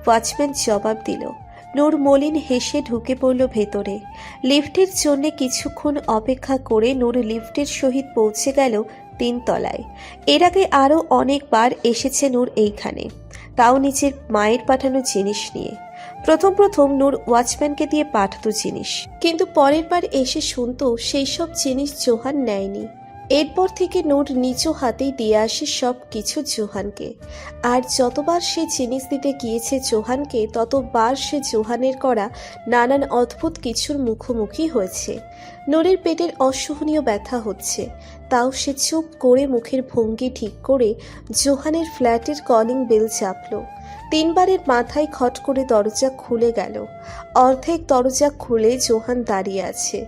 Watchman জবাব দিল। নূর মলিন হেসে ঢুকে পড়ল ভেতরে। লিফটের জন্য কিছুক্ষণ অপেক্ষা করে নূর লিফটের সহিত পৌঁছে গেল 3 তলায়। এর আগে আরও অনেকবার এসেছে নূর এইখানে, তাও নিজের মায়ের পাঠানো জিনিস নিয়ে। প্রথম নূর ওয়াচম্যানকে দিয়ে পাঠাতো জিনিস, কিন্তু পরের বার এসে শুনতো সেই সব জিনিস জোহান নেয়নি। এরপর থেকে নূর নিজ হাতেই দিয়ে আসে সব কিছু জোহানকে। আর যতবার সে জিনিস দিতে গিয়েছে জোহানকে, ততবার সে জোহানের করা নানান অদ্ভুত কিছুর মুখোমুখি হয়েছে। নূরের পেটের অসহনীয় ব্যথা হচ্ছে, তাও সে চুপ করে মুখের ভঙ্গি ঠিক করে জোহানের ফ্ল্যাটের কলিং বেল চাপল। 3 বারের মাথায় খট করে দরজা খুলে গেল। অর্ধেক দরজা খুলে জোহান দাঁড়িয়ে আছে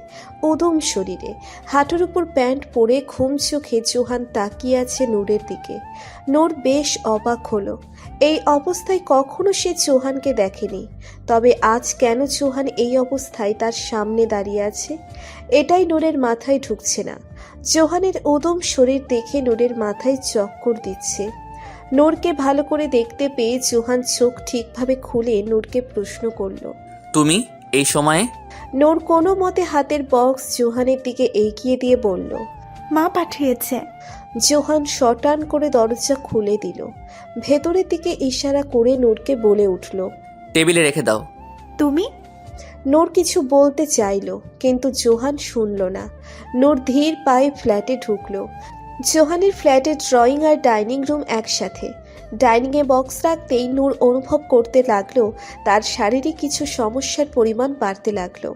উদম শরীরে, হাঁটুর উপর প্যান্ট পরে ঘুম চোখে জোহান তাকিয়ে আছে নূরের দিকে। নূর বেশ অবাক হলো। এই অবস্থায় কখনো সে জোহানকে দেখেনি, তবে আজ কেন জোহান এই অবস্থায় তার সামনে দাঁড়িয়ে আছে, এটাই নূরের মাথায় ঢুকছে না। জোহানের উদম শরীর দেখে নূরের মাথায় চক্কর দিচ্ছে। নূরকে ভালো করে দেখতে পেয়ে জোহান চোখ ঠিকভাবে খুলে নূরকে প্রশ্ন করল, তুমি এই সময়ে? নূর কোনো মতে হাতের বক্স জোহানের দিকে এগিয়ে দিয়ে বলল, মা পাঠিয়েছে। জোহান শটান করে দরজা খুলে দিল। ভেতরের দিকে ইশারা করে নূরকে বলে উঠল, টেবিলে রেখে দাও। তুমি? নূর কিছু বলতে চাইল, কিন্তু জোহান শুনল না। নূর ধীর পায়ে ফ্ল্যাটে ঢুকলো। জোহানের ফ্ল্যাটের ড্রয়িং আর ডাইনিং রুম একসাথে। ডাইনিংয়ে বক্স রাখতেই নূর অনুভব করতে লাগলো তার শারীরিক কিছু সমস্যার পরিমাণ বাড়তে লাগলো।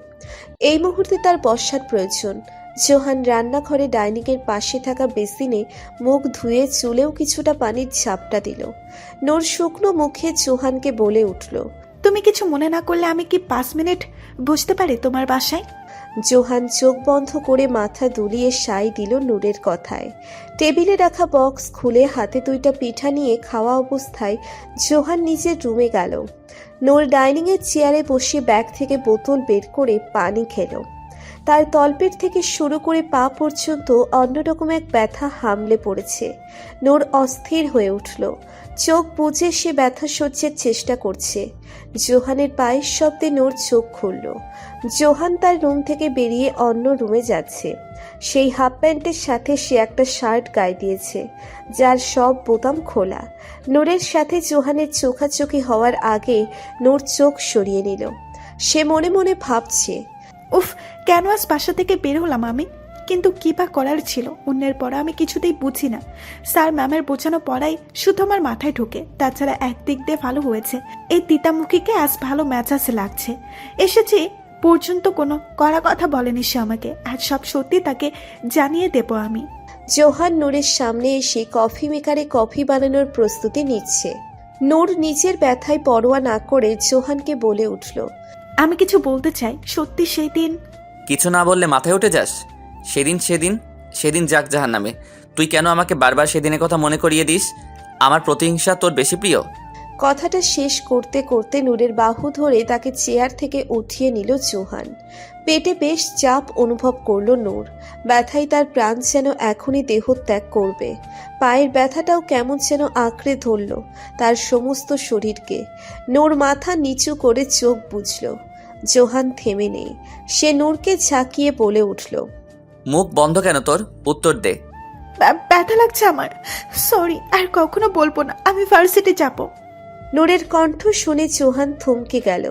এই মুহূর্তে তার বসার প্রয়োজন। জোহান রান্নাঘরে ডাইনিংয়ের পাশে থাকা বেসিনে মুখ ধুয়ে চুলেও কিছুটা পানির ঝাপটা দিল। নূর শুকনো মুখে জোহানকে বলে উঠল, তুমি কিছু মনে না করলে আমি কি 5 মিনিট বসতে পারি তোমার বাসায়? জোহান চোখ বন্ধ করে মাথা দুলিয়ে সাই দিল নূরের কথায়। টেবিলে রাখা বক্স খুলে হাতে 2টা পিঠা নিয়ে খাওয়া অবস্থায় জোহান নিজের রুমে গেল। নূর ডাইনিংয়ের চেয়ারে বসে ব্যাগ থেকে বোতল বের করে পানি খেল। তার তলপেট থেকে শুরু করে পা পর্যন্ত অন্যরকম এক ব্যথা হামলে পড়েছে। নূর অস্থির হয়ে উঠল। চোখ বুজে সে ব্যথা সহ্যের চেষ্টা করছে। জোহানের পায়ের শব্দে নূর চোখ খুলল। জোহান তার রুম থেকে বেরিয়ে অন্য রুমে যাচ্ছে। সেই হাফ প্যান্টের সাথে সে একটা শার্ট গায়ে দিয়েছে, যার সব বোতাম খোলা। নূরের সাথে জোহানের চোখাচোখি হওয়ার আগে নূর চোখ সরিয়ে নিল। সে মনে মনে ভাবছে, উফ, কেন আজ বাসা থেকে বের হলাম আমি? কিন্তু কি বা করার ছিল? অন্যের পড়া আমি কিছুতেই বুঝি না। স্যার ম্যামের বোঝানো পড়াই শুধু আমার মাথায় ঢোকে। তাছাড়া একদিক দিয়ে ভালো হয়েছে, এই তিতামুখীকে আজ ভালো ম্যাচাসে লাগছে। এসেছে পর্যন্ত কোনো কড়া কথা বলেনি সে আমাকে, আর সব সত্যি তাকে জানিয়ে দেব আমি। জোহান নূরের সামনে এসে কফি মেকারে কফি বানানোর প্রস্তুতি নিচ্ছে। নূর নিজের ব্যথায় পরোয়া না করে জোহানকে বলে উঠল, আমি কিছু বলতে চাই। সত্যি সেই দিন। কিছু না বললে মাথায় উঠে যাস? সেদিন যাক জাহান্নামে। তুই কেন আমাকে বারবার সেদিনের কথা মনে করিয়ে দিস? আমার প্রতিহিংসা তোর বেশি প্রিয়? কথাটা শেষ করতে করতে নূরের বাহু ধরে তাকে চেয়ার থেকে উঠিয়ে নিল জোহান। পেটে বেশ চাপ অনুভব করল নূর। ব্যথায় তার প্রাণ যেন এখনই দেহ ত্যাগ করবে। পায়ের ব্যথাটাও কেমন যেন আঁকড়ে ধরল তার সমস্ত শরীরকে। নূর মাথা নিচু করে চোখ বুঝল। জোহান থেমে নেই। সে নূরকে ঝাঁকিয়ে বলে উঠল, মুখ বন্ধ কেন তোর? উত্তর দে। ব্যথা লাগছে আমার। সরি, আর কখনো বলবো না। আমি ভার্সিটি যাব। নূরের কণ্ঠ শুনে জোহান থমকে গেল।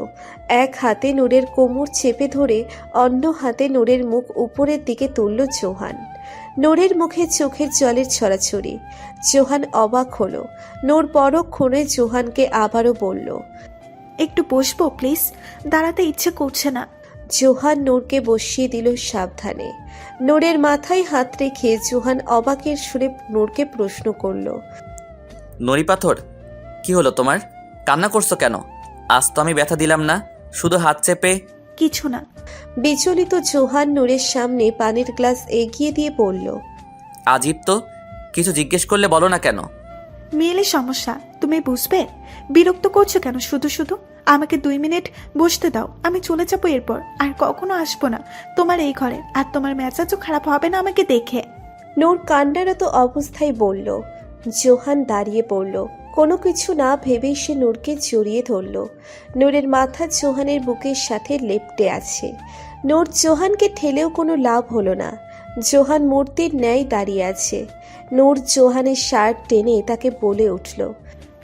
এক হাতে নূরের কোমর চেপে ধরে অন্য হাতে নূরের মুখ উপরের দিকে তুলল জোহান। নূরের মুখে চোখের জলের ছড়াছড়ি। জোহান অবাক হলো। নূর পরক্ষণে জোহানকে আবারও বলল, একটু বসবো প্লিজ? দাঁড়াতে ইচ্ছে করছে না। জোহান নূরকে বসিয়ে দিল সাবধানে। নূরের মাথায় হাত রেখে জোহান অবাকের সুরে নূরকে প্রশ্ন করল, নড়ি পাথর, কি হলো তোমার? কান্না করছো কেন? আজ তো আমি ব্যথা দিলাম না, শুধু হাত চেপে। কিছু না। বিচলিত জোহান নূরের সামনে পানির গ্লাস এগিয়ে দিয়ে বলল, আজীব তো, কিছু জিজ্ঞেস করলে বলো না কেন? মেয়েলে সমস্যা, তুমি বুঝবে। বিরক্ত করছো কেন শুধু শুধু? আমাকে 2 মিনিট বসতে দাও, আমি চলে যাবো এরপর। আর কখনো আসবো না তোমার এই ঘরে। আর তোমার মেজাজও খারাপ হবে না আমাকে দেখে। নূর কান্নারত অবস্থায় বলল। জোহান দাঁড়িয়ে পড়ল। কোনো কিছু না ভেবেই সে নূরকে জড়িয়ে ধরল। নূরের মাথা জোহানের বুকের সাথে লেপ্টে আছে। নূর জোহানকে ঠেলেও কোনো লাভ হলো না। জোহান মূর্তির ন্যায় দাঁড়িয়ে আছে। নূর জোহানের শার্ট টেনে তাকে বলে উঠল,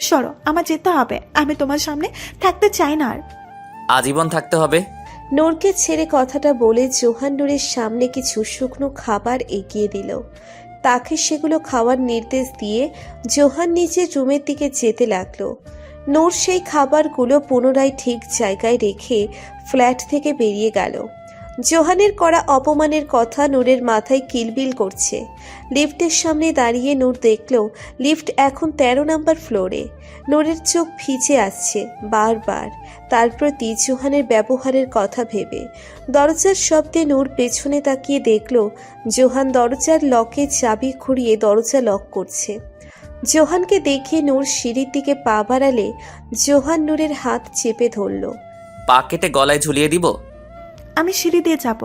সরো, আমার যেতে হবে। আমি তোমার সামনে থাকতে চাই না আর। আজীবন থাকতে হবে? নূরকে ছেড়ে কথাটা বলে জোহান নূরের সামনে কিছু শুকনো খাবার এগিয়ে দিল। তাকে সেগুলো খাওয়ার নির্দেশ দিয়ে জোহান নিজের রুমের দিকে যেতে লাগলো। নূর সেই খাবারগুলো পুনরায় ঠিক জায়গায় রেখে ফ্ল্যাট থেকে বেরিয়ে গেল। জোহানের করা অপমানের কথা নূরের মাথায় কিলবিল করছে। লিফটের সামনে দাঁড়িয়ে নূর দেখল লিফট এখন 13 নম্বর ফ্লোরে। নূরের চোখ ভিজে আসছে বারবার তার প্রতি জোহানের ব্যবহারের কথা ভেবে। দরজার শব্দে নূর পেছনে তাকিয়ে দেখল জোহান দরজার লকে চাবি ঘুরিয়ে দরজা লক করছে। জোহানকে দেখে নূর সিঁড়ির দিকে পা বাড়ালে জোহান নূরের হাত চেপে ধরল। পা কেটে গলায় ঝুলিয়ে দিব? আমি সিঁড়ি দিয়ে যাব।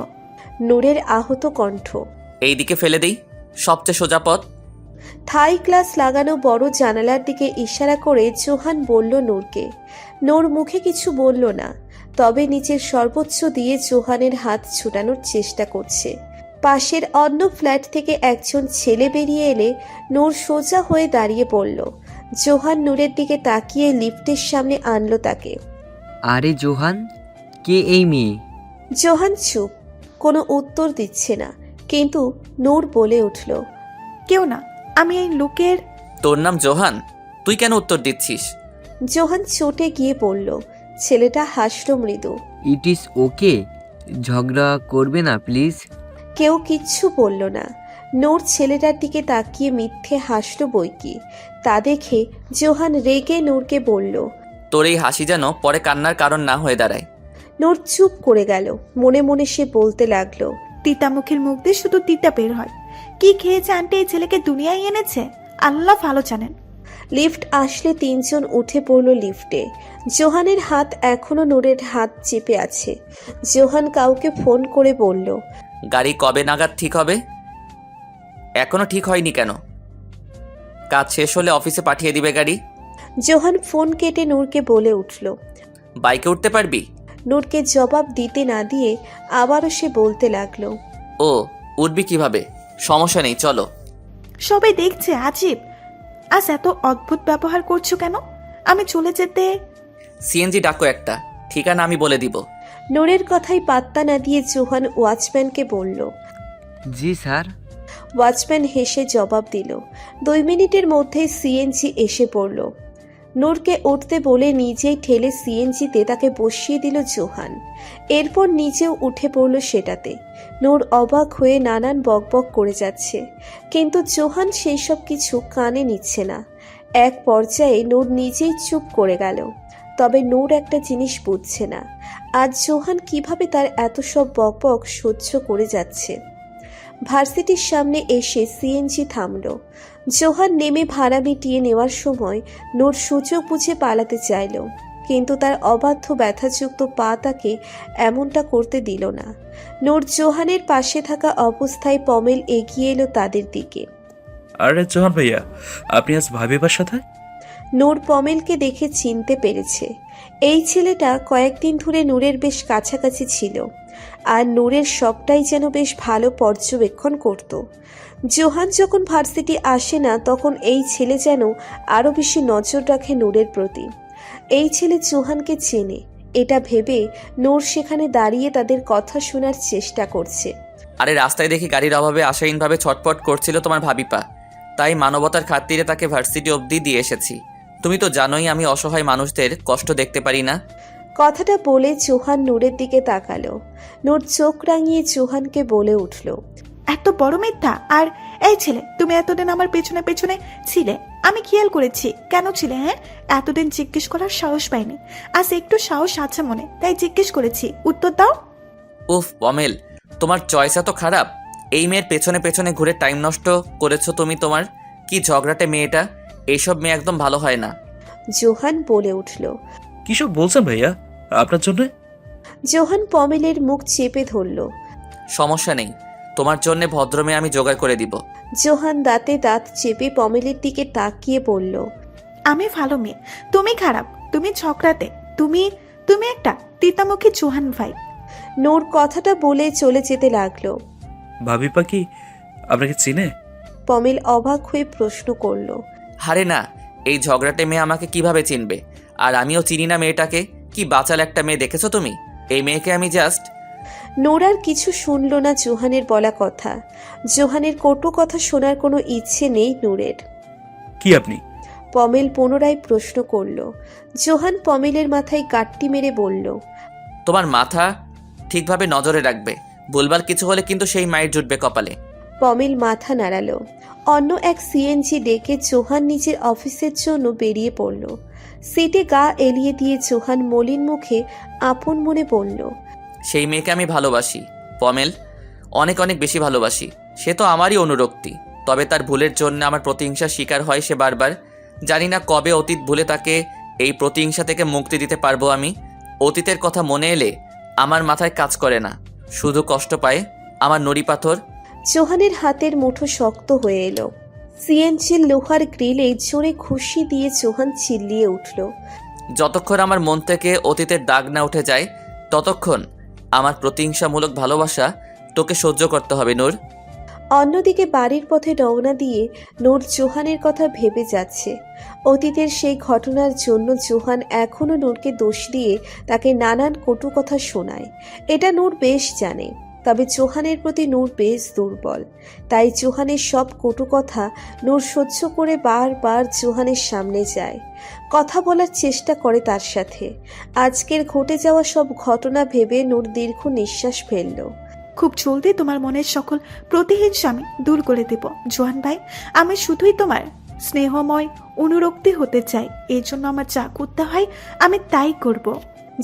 নূরের আহত কণ্ঠ। এই দিকে ফেলে দেই, সবচেয়ে সোজা পথ। থাই গ্লাস লাগানো বড় জানালার দিকে ইশারা করে জোহান বলল নূরকে। নূর মুখে কিছু বলল না, তবে নিচের সর্বোচ্চ দিয়ে জোহানের হাত ছুটানোর চেষ্টা করছে। পাশের অন্য ফ্ল্যাট থেকে একজন ছেলে বেরিয়ে এলে নূর সোজা হয়ে দাঁড়িয়ে পড়ল। জোহান নূরের দিকে তাকিয়ে লিফটের সামনে আনলো তাকে। আরে জোহান, কে এই মেয়ে? জোহান চুপ, কোনো উত্তর দিচ্ছে না। কিন্তু নূর বলে উঠল, কেউ না, আমি এই লোকের। তোর নাম জোহান? তুই কেন উত্তর দিচ্ছিস? জোহান চটে গিয়ে পড়ল। ছেলেটা হাসল মৃদু। ইট ইজ ওকে, ঝগড়া করবে না প্লিজ। কেউ কিচ্ছু বলল না। নূর ছেলেটার দিকে তাকিয়ে মিথ্যে হাসল বইকি। তা দেখে জোহান রেগে নূরকে বলল, তোর এই হাসি যেন পরে কান্নার কারণ না হয়ে দাঁড়ায়। নূর চুপ করে গেল। মনে মনে সে বলতে লাগলো, তিতা মুখের মুখ দিয়ে শুধু তিতা বের হয়। কি খেয়েছে আন্টি এই ছেলেকে দুনিয়ায় এনেছে, আল্লাহ ভালো জানেন। লিফট আসলে তিনজন উঠে পড়ল লিফটে। জোহানের হাত এখনো নূরের হাত চেপে আছে। জোহান কাউকে ফোন করে বলল, গাড়ি কবে নাগাদ ঠিক হবে? এখনো ঠিক হয়নি কেন? কাজ শেষ হলে অফিসে পাঠিয়ে দিবে গাড়ি। জোহান ফোন কেটে নূরকে বলে উঠল। বাইকে উঠতে পারবি? নূরকে জবাব দিতে না দিয়ে আবারও সে বলতে লাগলো, ও, উঠবি কিভাবে? সমস্যা নেই, চলো। সবাই দেখছে, আজীব। আজ এত অদ্ভুত ব্যবহার করছো কেন? আমি চলে যেতে। সিএনজি ডাকো একটা, ঠিকানা আমি বলে দিব। নূরের কথাই পাত্তা না দিয়ে জোহান ওয়াচম্যানকে বলল। জি স্যার। ওয়াচম্যান হেসে জবাব দিল। 2 মিনিটের মধ্যে সিএনজি এসে পড়ল। নূরকে উঠতে বলে নিজেই ঠেলে সিএনজিতে তাকে বসিয়ে দিল জোহান। এরপর নিজেও উঠে পড়ল সেটাতে। নূর অবাক হয়ে নানান বকবক করে যাচ্ছে, কিন্তু জোহান সেই সব কিছু কানে নিচ্ছে না। এক পর্যায়ে নূর নিজেই চুপ করে গেল। তবে নূর একটা জিনিস বুঝছে না, আজ জোহান কিভাবে তার এত সব বকবক সহ্য করে যাচ্ছে। ভার্সিটির সামনে এসে সিএনজি থামল। জোহান নেমে ভাড়া মিটিয়ে নেওয়ার সময় নূর সুযোগ বুঝে পালাতে চাইল, কিন্তু তার অবাধ্য ব্যথাযুক্ত পা তাকে এমনটা করতে দিল না। নূর জোহানের পাশে থাকা অবস্থায় পমেল এগিয়ে এলো তাদের দিকে। আরে জোহান ভাইয়া, আপনি আজ ভাবিবার সাথে? নূর পমেলকে দেখে চিনতে পেরেছে। এই ছেলেটা কয়েকদিন ধরে নূরের বেশ কাছাকাছি ছিল, আর নূরের সবটাই যেন বেশ ভালো পর্যবেক্ষণ করত। জোহান যখন ভার্সিটি আসে না, তখন এই ছেলে যেন আরও বেশি নজর রাখে নূরের প্রতি। এই ছেলে জোহানকে চেনে, এটা ভেবে নূর সেখানে দাঁড়িয়ে তাদের কথা শোনার চেষ্টা করছে। আরে রাস্তায় দেখি গাড়ির অভাবে আশাহীনভাবে ছটপট করছিল তোমার ভাবিপা, তাই মানবতার খাতিরে তাকে ভার্সিটি অবধি দিয়ে এসেছি। তুমি তো জানোই আমি অসহায় মানুষদের কষ্ট দেখতে পারি না। কথাটা বলে জোহান নূরের দিকে তাকালো। নূর চোখ রাঙিয়ে জোহানকে বলে উঠল, এত বড় মিথ্যা! আর এই ছেলে, তুমি এতদিন আমার পেছনে পেছনে ছিলে, আমি খেয়াল করেছি। কেন ছিলে? হ্যাঁ, এতদিন জিজ্ঞেস করার সাহস পাইনি, আজ একটু সাহস আছে মনে, তাই জিজ্ঞেস করেছি। উত্তর দাও। উফ পমেল, তোমার চয়েস এত খারাপ? এই মেয়ের পেছনে পেছনে ঘুরে টাইম নষ্ট করেছো তুমি। তোমার কি ঝগড়াটে মেয়েটা, এইসব মেয়ে একদম ভালো হয় না। জোহান বলে উঠল। কিসব বলছেন ভাইয়া আপনার জন্য? জোহান পমেলের মুখ চেপে ধরল। সমস্যা নেই, তোমার জন্য ভদ্র মেয়ে আমি জোগাড় করে দিব। জোহান দাঁতে দাঁত চেপে পমেলের দিকে তাকিয়ে বলল, আমি ভালো মেয়ে, তুমি খারাপ, তুমি ঝগড়াতে, তুমি তুমি একটা তিতামুখী চৌহান ভাই। নূর কথাটা বলে চলে যেতে লাগলো। ভাবিপা কি আপনাকে চিনে? পমেল অবাক হয়ে প্রশ্ন করলো। হারে না, এই ঝগড়াটে মেয়ে আমাকে কিভাবে চিনবে? আর আমিও চিনি না মেয়েটাকে। কি বাচাল একটা মেয়ে দেখেছো তুমি? এই মেয়েকে আমি জাস্ট... নূর আর কিছু শুনল না জোহানের বলা কথা। জোহানের কটু কথা শোনার কোনো ইচ্ছে নেই নূরের। কি আপনি? পমেল পুনরায় প্রশ্ন করল। জোহান পমেলের মাথায় গাঁটটি মেরে বলল, তোমার মাথা ঠিকভাবে নজরে রাখবে। ভুলভাল কিছু হলে কিন্তু সেই মায়ের জুটবে কপালে। পমেল মাথা নাড়ালো। অন্য এক সিএনজি ডেকে জোহান নিজের অফিসের জন্য বেরিয়ে পড়ল। সিটে গা এলিয়ে দিয়ে জোহান মলিন মুখে আপন মনে বলল, সেই মেয়েকে আমি ভালোবাসি পমেল, অনেক অনেক বেশি ভালোবাসি। সে তো আমারই অনুরক্তি, তবে তার ভুলের জন্য আমার প্রতিহিংসার শিকার হয় সে বারবার। জানি না কবে অতীত ভুলে তাকে এই প্রতিহিংসা থেকে মুক্তি দিতে পারবো আমি। অতীতের কথা মনে এলে আমার মাথায় কাজ করে না, শুধু কষ্ট পায় আমার নড়ি পাথর। জোহানের হাতের মুঠো শক্ত হয়ে এলো। সিএনজির লোহার গ্রিলে জোরে খুশি দিয়ে জোহান চিল্লিয়ে উঠল, যতক্ষণ আমার মন থেকে অতীতের দাগ না উঠে যায় ততক্ষণ আমার প্রতিহিংসামূলক ভালোবাসা তোকে সহ্য করতে হবে নূর। অন্যদিকে বাড়ির পথে রওনা দিয়ে নূর জোহানের কথা ভেবে যাচ্ছে। অতীতের সেই ঘটনার জন্য জোহান এখনও নূরকে দোষ দিয়ে তাকে নানান কটু কথা শোনায়। এটা নূর বেশ জানে, তবে জোহানের প্রতি নূর বেশ দুর্বল। তাই জোহানের সব কটু কথা নূর সহ্য করে বারবার জোহানের সামনে যায়, কথা বলার চেষ্টা করে তার সাথে। আজকের ঘটে যাওয়া সব ঘটনা ভেবে নূর দীর্ঘ নিঃশ্বাস ফেলল। খুব জলদি তোমার মনের সকল প্রতিহিংসা আমি দূর করে দেব জোহান ভাই। আমি শুধুই তোমার স্নেহময় অনুরক্তি হতে চাই, এই জন্য আমার যা করতে হয় আমি তাই করব।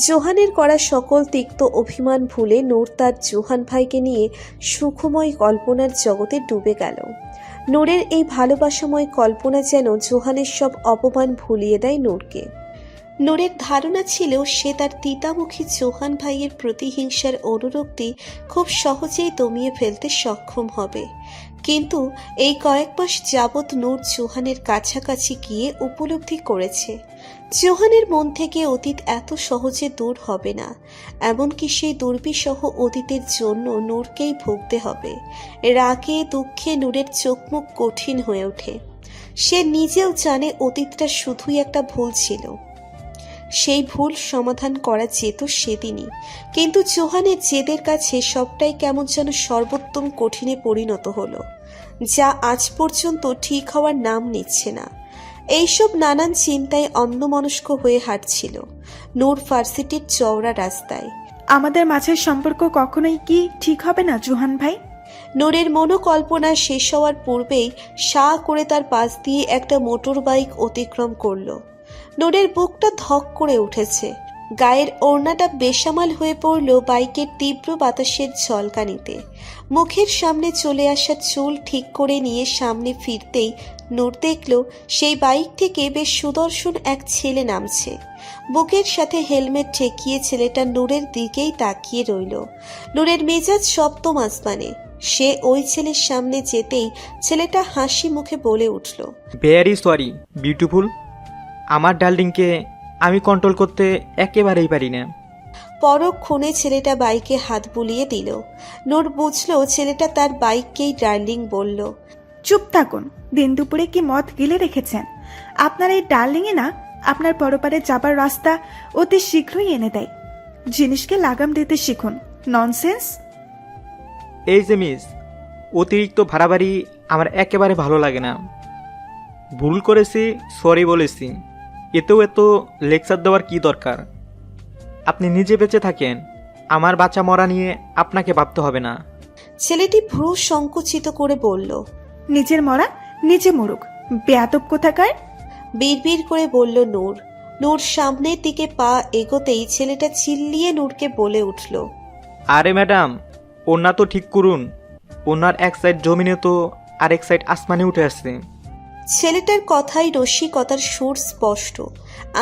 জোহানের করা সকল তিক্ত অভিমান ভুলে নূর তার জোহান ভাইকে নিয়ে সুখময় কল্পনার জগতে ডুবে গেল। নূরের এই ভালোবাসাময় কল্পনা যেন জোহানের সব অপমান ভুলিয়ে দেয় নূরকে। নূরের ধারণা ছিল সে তার তিতামুখী জোহান ভাইয়ের প্রতিহিংসার অনুরক্তি খুব সহজেই দমিয়ে ফেলতে সক্ষম হবে, কিন্তু এই কয়েক মাস যাবৎ নূর জোহানের কাছাকাছি গিয়ে উপলব্ধি করেছে জোহানের মন থেকে অতীত এত সহজে দূর হবে না। এমনকি সেই দুর্বিসহ অতীতের জন্য নূরকেই ভুগতে হবে। রাগে দুঃখে নূরের চোখমুখ কঠিন হয়ে ওঠে। সে নিজেও জানে অতীতটা শুধুই একটা ভুল ছিল, সেই ভুল সমাধান করা যেত সেদিনই, কিন্তু জোহানের জেদের কাছে সবটাই কেমন যেন সর্বোত্তম কঠিনে পরিণত হলো, যা আজ পর্যন্ত ঠিক হওয়ার নাম নিচ্ছে না। এইসব নানান চিন্তায় অন্যমনস্ক হয়ে হাঁটছিল নূর ভার্সিটির চওড়া রাস্তায়। আমাদের মাঝের সম্পর্ক কখনোই কি ঠিক হবে না জোহান ভাই? নূরের মনোকল্পনা শেষ হওয়ার পূর্বেই সাঁ করে তার পাশ দিয়ে একটা মোটর বাইক অতিক্রম করলো। নূরের বুকটা ধক করে উঠেছে। গায়ের ওড়নাটা বেসামাল হয়ে পড়ল বাইকের তীব্র বাতাসের ঝলকানিতে। মুখের সামনে চলে আসা চুল ঠিক করে নিয়ে সামনে ফিরতেই নূর দেখল সেই বাইক থেকে বেশ সুদর্শন এক ছেলে নামছে। বুকের সাথে হেলমেট ঠেকিয়ে ছেলেটা নূরের দিকেই তাকিয়ে রইল। নূরের মেজাজ সপ্তম আসমানে। সে ওই ছেলের সামনে যেতেই ছেলেটা হাসি মুখে বলে উঠল, ভেরি সরি বিউটিফুল। আমার ডার্লিংকে আমি কন্ট্রোল করতে একেবারেই পারি না। পরক্ষণে ছেলেটা বাইকে হাত বুলিয়ে দিল। নূর বুঝল ছেলেটা তার বাইককেই ডার্লিং বলল। চুপ থাকুন, দিন দুপুরে কি মদ গিলে রেখেছেন? আপনার এই ডার্লিংয়ে না আপনার পরপারে যাবার রাস্তা অতি শীঘ্রই এনে দেয়। জিনিসকে লাগাম দিতে শিখুন। ননসেন্স। এই যে মিস, অতিরিক্ত ভাড়াবাড়ি আমার একেবারে ভালো লাগে না। ভুল করেছি, সরি বলেছি, এতেও এত লেকচার দেওয়ার কি দরকার? আপনি নিজে বেঁচে থাকেন, আমার বাচ্চা মরা নিয়ে আপনাকে ভাবতে হবে না। ছেলেটি ভ্রু সংকুচিত করে বলল, নিজের মরা নিজে মরুক, বেয়াদব কোথাকার। বিড়বিড় করে বলল নূর। নূর সামনের দিকে পা এগোতেই ছেলেটা চিল্লিয়ে নূরকে বলে উঠল, আরে ম্যাডাম, ওনা তো ঠিক করুন। ওনার এক সাইড জমিনে তো আরেক সাইড আসমানে উঠে আসছে। ছেলেটার কথাই রসিকতার সুর স্পষ্ট,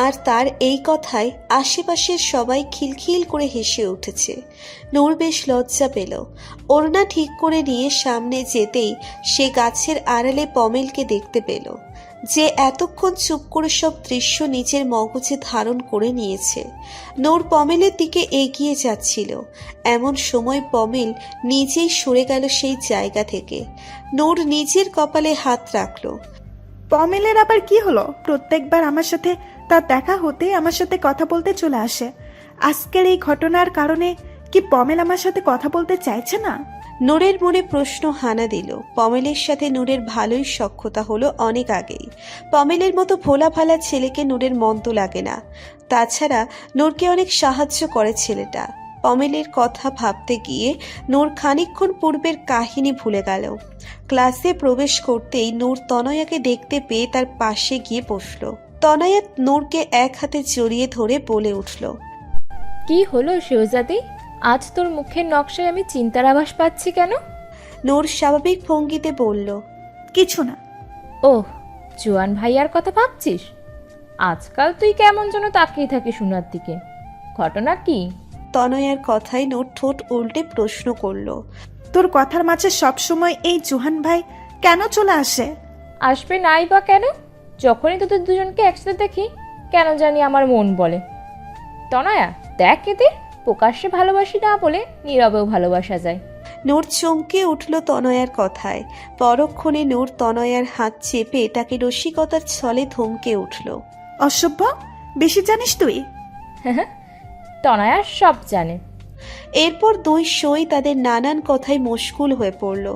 আর তার এই কথায় আশেপাশের সবাই খিলখিল করে হেসে উঠেছে। নূর বেশ লজ্জা পেল। ওড়না ঠিক করে নিয়ে সামনে যেতেই সে গাছের আড়ালে পমেলকে দেখতে পেল। যে এতক্ষণ চুপ করে সব দৃশ্য নিজের মগজে ধারণ করে নিয়েছে। নূর পমেলের দিকে এগিয়ে যাচ্ছিল, এমন সময় পমেল নিজেই সরে গেল সেই জায়গা থেকে। নূর নিজের কপালে হাত রাখলো। পমেলের আবার কি হলো? প্রত্যেকবার আমার সাথে তার দেখা হতে আমার সাথে কথা বলতে চলে আসে। আজকের এই ঘটনার কারণে কি পমেল আমার সাথে কথা বলতে চাইছে না? নূরের মনে প্রশ্ন হানা দিল। পমেলের সাথে নূরের ভালোই সখ্যতা হলো অনেক আগেই। পমেলের মতো ভোলা ভালা ছেলেকে নূরের মন্দ লাগে না। তাছাড়া নূরকে অনেক সাহায্য করে ছেলেটা। পমেলের কথা ভাবতে গিয়ে নূর খানিকক্ষণ পূর্বের কাহিনী ভুলে গেল। ক্লাসে প্রবেশ করতেই নূর তনয়াকে দেখতে পেয়ে তার পাশে গিয়ে বসল। তনয়া নূরকে এক হাতে জড়িয়ে ধরে বলে উঠল, কি হলো শেহজাদি? আজ তোর মুখের নকশায় আমি চিন্তার আভাস পাচ্ছি কেন? নূর স্বাভাবিক ভঙ্গিতে বলল, কিছু না। ওহ, জোয়ান ভাইয়ার কথা ভাবছিস? আজকাল তুই কেমন যেন তাকিয়ে থাকিস সোনার দিকে। ঘটনা কি? তনয়ার কথায় নূর ঠোঁট উল্টে প্রশ্ন করল। তোর কথার মাঝে সবসময় এই জোহান ভাই কেন চলে আসে? আসবে নাই বা কেন? যখনই তোদের দুজনকে একসাথে দেখি কেন জানি আমার মন বলে, তনয়া দেখ এদের প্রকাশ্যে ভালোবাসি না বলে নীরবেও ভালোবাসা যায়। নূর চমকে উঠল তনয়ার কথায়। পরক্ষণে নূর তনয়ার হাত চেপে তাকে রসিকতার ছলে ধমকে উঠল। অসভ্য, বেশি জানিস তুই। তনয়া সব জানে। এরপর দুই সই তাদের নানান কথায় মশগুল হয়ে পড়ল।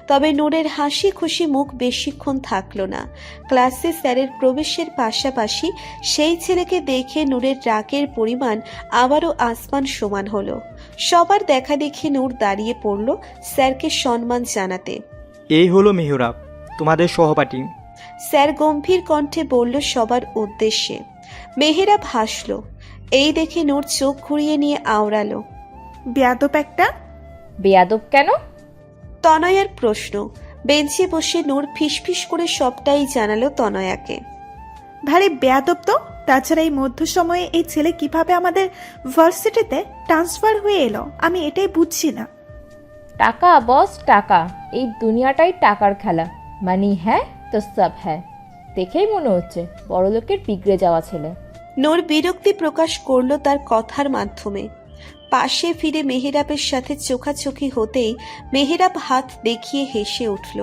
তবে নূরের হাসি খুশি মুখ বেশিক্ষণ থাকলো না। ক্লাসে স্যারের প্রবেশের পাশাপাশি সেই ছেলেকে দেখে নূরের রাগের পরিমাণ আবারও আসমান সমান হলো। সবার দেখা দেখে নূর দাঁড়িয়ে পড়ল স্যারকে সম্মান জানাতে। এই হলো মেহরাব, তোমাদের সহপাঠী। স্যার গম্ভীর কণ্ঠে বলল সবার উদ্দেশ্যে। মেহেরাব হাসল। এই দেখে নূর চোখ ঘুরিয়ে নিয়ে আওড়ালো। বেয়াদব একটা। বেয়াদব কেন? তনয়ার প্রশ্ন। বেঞ্চে বসে নূর ফিসফিস করে সবটাই জানালো তনয়াকে। ভারী বেয়াদব তো। তাছাড়া এই মধ্য সময়ে এই ছেলে কিভাবে আমাদের ভার্সিটিতে ট্রান্সফার হয়ে এলো আমি এটাই বুঝছি না। টাকা বস, টাকা। এই দুনিয়াটাই টাকার খেলা। মানি হ্যাঁ তো সব হ্যাঁ। দেখেই মনে হচ্ছে বড়লোকের বিগড়ে যাওয়া ছেলে। নূর বিরক্তি প্রকাশ করলো তার কথার মাধ্যমে। পাশে ফিরে মেহেরাবের সাথে চোখাচোখি হতেই মেহেরাব হাত দেখিয়ে হেসে উঠল।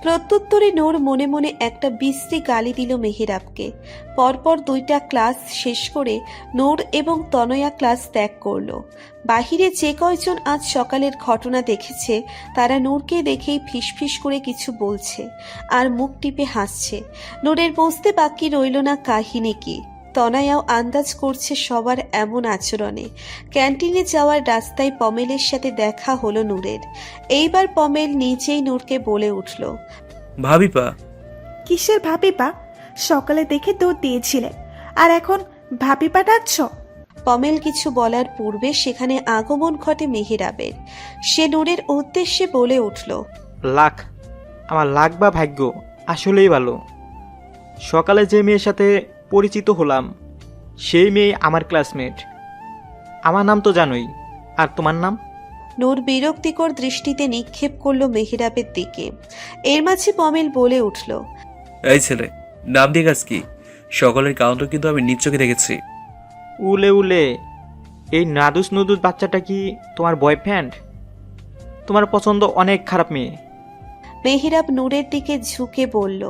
প্রত্যুত্তরে নূর মনে মনে একটা বিশ্রী গালি দিল মেহেরাবকে। পরপর দুইটা ক্লাস শেষ করে নূর এবং তনয়া ক্লাস ত্যাগ করলো। বাহিরে যে কয়জন আজ সকালের ঘটনা দেখেছে তারা নূরকে দেখেই ফিসফিস করে কিছু বলছে আর মুখ টিপে হাসছে। নূরের বুঝতে বাকি রইল না কাহিনী কি। তনয়াও আন্দাজ করছে সবার এমন আচরণে। ক্যান্টিনে যাওয়ার রাস্তায় পমেলের সাথে দেখা হলো নূরের। এইবার পমেল নিজেই নূরকে বলে উঠল, ভাবিপা। কিসের ভাবিপা? সকালে দেখে দৌড় দিয়েছিলে আর এখন ভাবিপা ডাকছ? পমেল কিছু বলার পূর্বে সেখানে আগমন ঘটে মেহেরাবের। সে নূরের উদ্দেশ্যে বলে উঠল, লাখ, আমার লাখ বা ভাগ্য আসলেই ভালো। সকালে যে মেয়ের সাথে পরিচিত হলাম সেই মেয়ে আমার ক্লাসমেট। আমার নাম তো জানোই, আর তোমার নাম? নূর বিরক্তিকর দৃষ্টিতে নিক্ষেপ করলো মেহেরাবের দিকে। এর মাঝে পমেল বলে উঠল, এই ছেলে, নাম দিয়ে কাজ কি? সকলের কাউন্টার কিন্তু আমি নিজ চোখে দেখেছি। উলে উলে, এই নাদুস নুদুস বাচ্চাটা কি তোমার বয়ফ্রেন্ড? তোমার পছন্দ অনেক খারাপ মেয়ে। মেহেরাব নূরের দিকে ঝুঁকে বলল,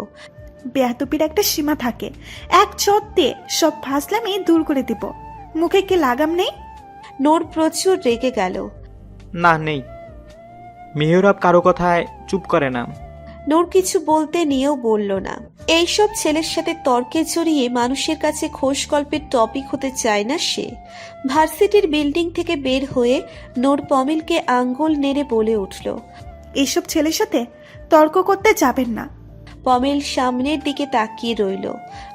বেয়াদবির একটা সীমা থাকে। এক চট দিয়ে সব ফাজলামি দূর করে দিব। মুখে কি লাগাম নেই? নূর প্রচুর রেগে গেল। না, নেই। মেহরাব কারো কথায় চুপ করে না। নূর কিছু বলতে নিয়েও বলল না। এইসব ছেলের সাথে তর্কে জড়িয়ে মানুষের কাছে খোশ গল্পের টপিক হতে চায় না সে। ভার্সিটির বিল্ডিং থেকে বের হয়ে নূর পমেলকে আঙ্গুল নেড়ে বলে উঠল, এইসব ছেলের সাথে তর্ক করতে যাবেন না। পমেল সামনের দিকে তাকিয়ে রইল।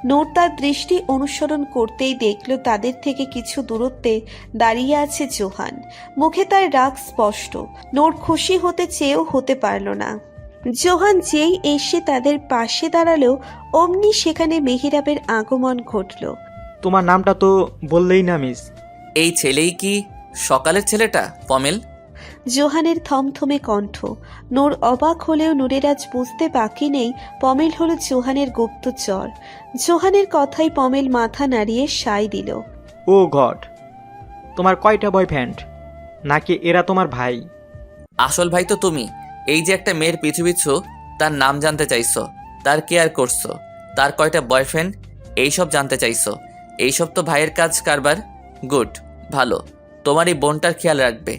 নূর তার দৃষ্টি অনুসরণ করতেই দেখল তাদের থেকে কিছু দূরত্বে দাঁড়িয়ে আছে জোহান। মুখে তার রাগ স্পষ্ট। নূর খুশি হতে চেয়েও হতে পারল না। জোহান যেই এসে তাদের পাশে দাঁড়ালো অমনি সেখানে মেহেরাবের আগমন ঘটল। তোমার নামটা তো বললেই না মিস। এই ছেলেই কি সকালের ছেলেটা পমেল? জোহানের থমথমে কণ্ঠ। নূর অবাক হলেও নূরের আজ বুঝতে বাকি নেই পমেল হলো জোহানের গুপ্তচর। জোহানের কথাই পমেল মাথা নাড়িয়ে সায় দিল। ও গড, তোমার কয়টা বয়ফ্রেন্ড? নাকি এরা তোমার ভাই? আসল ভাই তো তুমি। এই যে একটা মেয়ের পিছু পিছু তার নাম জানতে চাইছো, তার কেয়ার করছো, তার কয়টা বয়ফ্রেন্ড এইসব জানতে চাইছো। এইসব তো ভাইয়ের কাজ কারবার। গুড, ভালো। তোমার এই বোনটার খেয়াল রাখবে।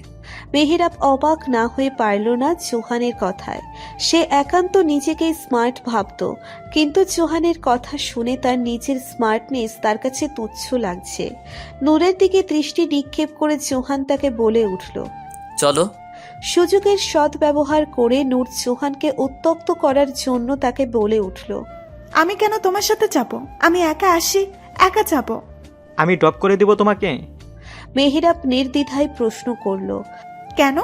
মেহেরাব অবাক না হয়ে পারল না জোহানের কথায়। সে একান্ত নিজেকে স্মার্ট ভাবত, কিন্তু জোহানের কথা শুনে তার নিজের স্মার্টনেস তার কাছে তুচ্ছ লাগছে। নূরের দিকে দৃষ্টি নিক্ষেপ করে জোহান তাকে বলে উঠল। চলো। সুযোগের সদ্ব্যবহার করে নূর জোহানকে উত্তক্ত করার জন্য তাকে বলে উঠল। আমি কেন তোমার সাথে যাব? আমি একা আসি, একা যাব। আমি ড্রপ করে দেব তোমাকে। মেহেরাব নির্দ্বিধায় প্রশ্ন করল। কেন?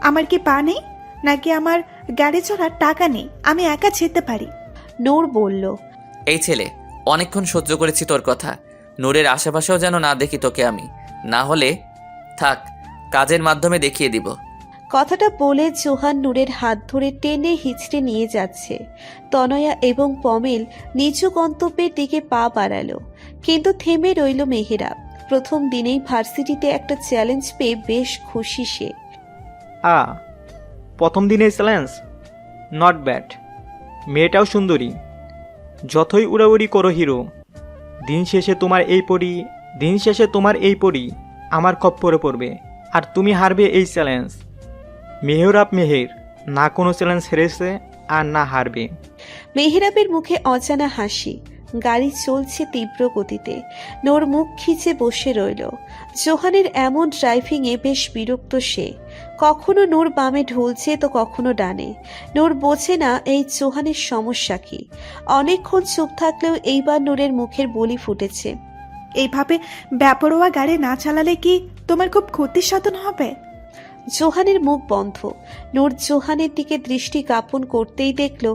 আমার কি পা নেই? নাকি আমার গাড়ি চড়ার টাকা নেই? আমি একা যেতে পারি। নূর বলল। এই ছেলে, অনেকক্ষণ সহ্য করেছি তোর কথা। নূরের আশেপাশেও যেন না দেখি তোকে আমি। না হলে থাক, কাজের মাধ্যমে দেখিয়ে দিব। কথাটা বলে জোহান নূরের হাত ধরে টেনে হিচড়ে নিয়ে যাচ্ছে। তনয়া এবং পমেল নিচু গন্তব্যের দিকে পা বাড়ালো, কিন্তু থেমে রইল মেহেরাব। প্রথম দিনেই ভার্সিটিতে একটা চ্যালেঞ্জ পেয়ে বেশ খুশি সে। প্রথম দিনে চ্যালেঞ্জ, নট ব্যাড। মেয়েটাও সুন্দরী। যতই উড়াউড়ি করো হিরো, দিন শেষে তোমার এই পরি আমার কপ্পরে পড়বে, আর তুমি হারবে এই চ্যালেঞ্জ। মেহরাব মেহের না কোনো চ্যালেঞ্জ হেরেছে আর না হারবে। মেহেরাবের মুখে অজানা হাসি। গাড়ি চলছে তীব্র গতিতে। নূর মুখ খিচে বসে রইল। জোহানের এমন ড্রাইভিংয়ে বেশ বিরক্ত সে। কখনো নূর বামে ঢুলছে তো কখনো ডানে। নূর বোঝে না এই জোহানের সমস্যা কি। অনেকক্ষণ চুপ থাকলেও এইবার নূরের মুখের বুলি ফুটেছে। এইভাবে বেপরোয়া গাড়ি না চালালে কি তোমার খুব ক্ষতি সাধন হবে? জোহানের মুখ বন্ধ। নূর জোহানের দিকে দৃষ্টি জ্ঞাপন করতেই দেখল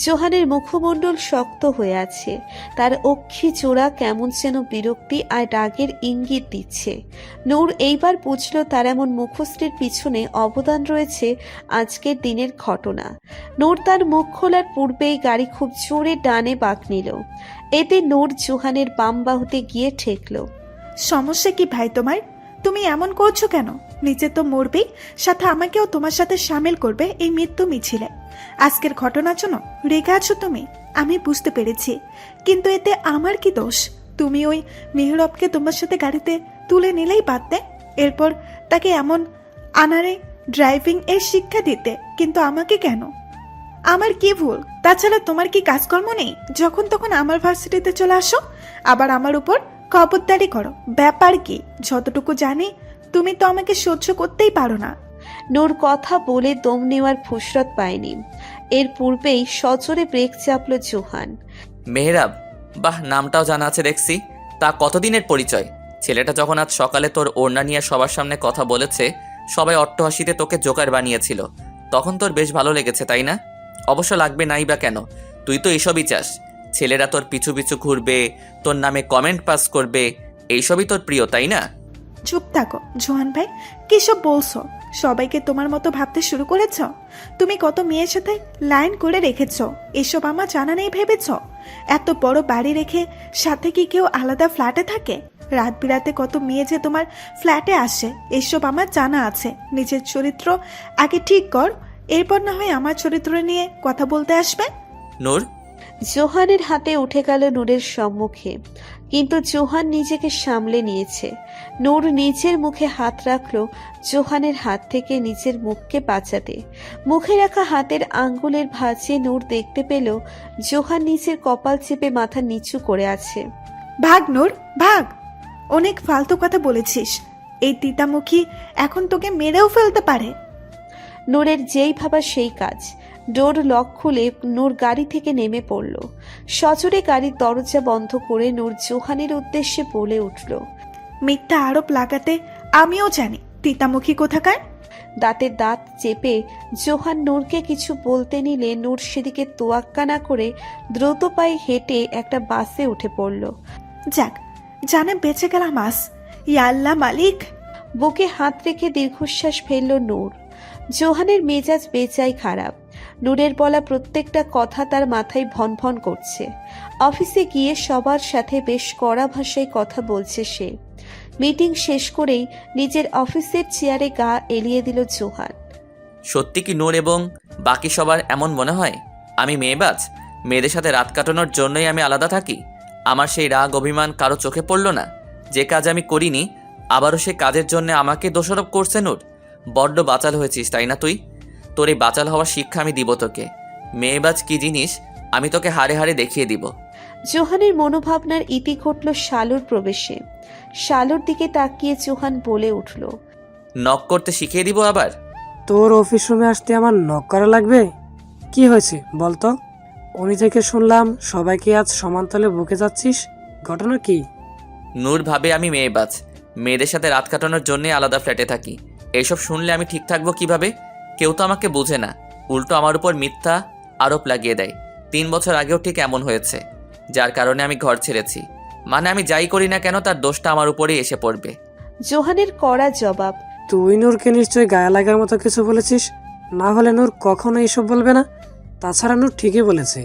জোহানের মুখমণ্ডল শক্ত হয়ে আছে। তার অক্ষি চোরা কেমন যেন বিরক্তি আর রাগের ইঙ্গিত দিচ্ছে। নূর এইবার বুঝল তার এমন মুখশ্রীর পিছনে অবদান রয়েছে আজকের দিনের ঘটনা। নূর তার মুখ খোলার পূর্বেই গাড়ি খুব জোরে ডানে বাঁক নিল। এতে নূর জোহানের বাম বাহুতে গিয়ে ঠেকল। সমস্যা কি ভাই তোমার? তুমি এমন করছো কেন? নিচে তো মরবেই, সাথে আমাকেও তোমার সাথে সামিল করবে এই মৃত্যু মিছিলে। আজকের ঘটনার জন্য রেগে আছো তুমি, আমি বুঝতে পেরেছি, কিন্তু এতে আমার কি দোষ? তুমি ওই মেহরবকে তোমার সাথে গাড়িতে তুলে নিলেই পারতে। এরপর তাকে এমন আনারে ড্রাইভিং এর শিক্ষা দিতে, কিন্তু আমাকে কেন? আমার কি ভুল? তাছাড়া তোমার কি কাজকর্ম নেই? যখন তখন আমার ভার্সিটিতে চলে আসো, আবার আমার উপর খবরদারি করো। ব্যাপার কি? যতটুকু জানি তুমি তো আমাকে সহ্য করতেই পারো না। নূর কথা বলে দম নেওয়ার ফুসরত পায়নি। এর পূর্বেই সজোরে ব্রেক চাপল জোহান। মেহরাব, বাহ, নামটাও জানা আছে দেখছি। তা কতদিনের পরিচয়? ছেলেটা যখন আজ সকালে তোর ওড়না নিয়ে সবার সামনে কথা বলেছে, সবাই অট্টহাসিতে তোকে জোকার বানিয়েছিল, তখন তোর বেশ ভালো লেগেছে, তাই না? অবশ্য লাগবে নাই বা কেন, তুই তো এইসবই চাস। ছেলেরা তোর পিছু পিছু ঘুরবে, তোর নামে কমেন্ট পাস করবে, এইসবই তোর প্রিয়, তাই না? চুপ থাকো জোহান ভাই, কি সব বলছো? সবাইকে তোমার মতো ভাবতে শুরু করেছ? তুমি কত মেয়ের সাথে লাইন করে রেখেছ, এসব আমার জানা নেই ভেবেছ? এত বড় বাড়ি রেখে সাথে কি কেউ আলাদা ফ্ল্যাটে থাকে? রাত বিরাতে কত মেয়ে যে তোমার ফ্ল্যাটে আসে, এসব আমার জানা আছে। নিজের চরিত্র আগে ঠিক কর, এরপর না হয় আমার চরিত্র নিয়ে কথা বলতে আসবে। নূর। জোহানের হাতে উঠে গেল নূরের সম্মুখে, কিন্তু জোহান নিজেকে সামলে নিয়েছে। নূর নিজের মুখে হাত রাখল জোহানের হাত থেকে নিজের মুখকে বাঁচাতে। মুখে রাখা হাতের আঙ্গুলের ভাঁজে নূর দেখতে পেল জোহান নিজের কপাল চেপে মাথা নিচু করে আছে। ভাগ নূর, ভাগ। অনেক ফালতু কথা বলেছিস। এই তিতামুখী এখন তোকে মেরেও ফেলতে পারে। নূরের যেই ভাবা সেই কাজ। ডোর লক খুলে নূর গাড়ি থেকে নেমে পড়ল। সজোরে গাড়ির দরজা বন্ধ করে নূর জোহানের উদ্দেশ্যে বলে উঠল। মিথ্যা আরোপ লাগাতে আমিও জানি, তিতামুখী কোথাকার। দাঁতে দাঁত চেপে জোহান নূরকে কিছু বলতে নিলে নূর সেদিকে তোয়াক্কা না করে দ্রুত পায়ে হেঁটে একটা বাসে উঠে পড়ল। যাক, জানে বেঁচে গেলাম আজ। ইয়া আল্লাহ মালিক। বুকে হাত রেখে দীর্ঘশ্বাস ফেলল নূর। জোহানের মেজাজ বেচাই খারাপ। নূরের বলা প্রত্যেকটা কথা তার মাথায় ভন ভন করছে। অফিসে গিয়ে সবার সাথে বেশ কড়া ভাষায় কথা বলছে সে। মিটিং শেষ করেই নিজের অফিসের চেয়ারে গা এলিয়ে দিল জোহান। সত্যি কি নূর এবং বাকি সবার এমন মনে হয় আমি মেয়েবাজ? মেয়েদের সাথে রাত কাটানোর জন্যই আমি আলাদা থাকি? আমার সেই রাগ অভিমান কারো চোখে পড়ল না? যে কাজ আমি করিনি আবারও সে কাজের জন্য আমাকে দোষারোপ করছে নূর। বড্ড বাচাল হয়েছিস তাই না তুই? তোর এই বাচাল হওয়ার শিক্ষা আমি দিব তোকে। মেয়েবাজ কি জিনিস আমি তোকে হাড়ে হাড়ে দেখিয়ে দিব। জোহানের মনোভাবনার ইতি ঘটল শালুর প্রবেশে। শালুর দিকে তাকিয়ে জোহান বলে উঠল, নক করতে শিখিয়ে দিব আবার? তোর অফিস রুমে আসতে আমার নক করা লাগবে? কি হয়েছে বলতো? উনি থেকে শুনলাম সবাইকে আজ সমানতলে বুকে যাচ্ছিস, ঘটনা কি? নূর ভাবে আমি মেয়েবাজ, মেয়েদের সাথে রাত কাটানোর জন্যই আলাদা ফ্ল্যাটে থাকি। এইসব শুনলে আমি ঠিক থাকবো কিভাবে? কেউ তো আমাকে বোঝে না, উল্টো আমার উপর মিথ্যা আরোপ লাগিয়ে দেয়। 3 বছর আগেও ঠিক এমন হয়েছে, যার কারণে আমি ঘর ছেড়েছি। মানে আমি যাই করি না কেন তার দোষটা আমার উপরেই এসে পড়বে। জোহানের কড়া জবাব। তুই নূরকে নিশ্চয়ই গায়ে লাগার মতো কিছু বলেছিস, না হলে নূর কখনো এইসব বলবে না। তাছাড়া নূর ঠিকই বলেছে,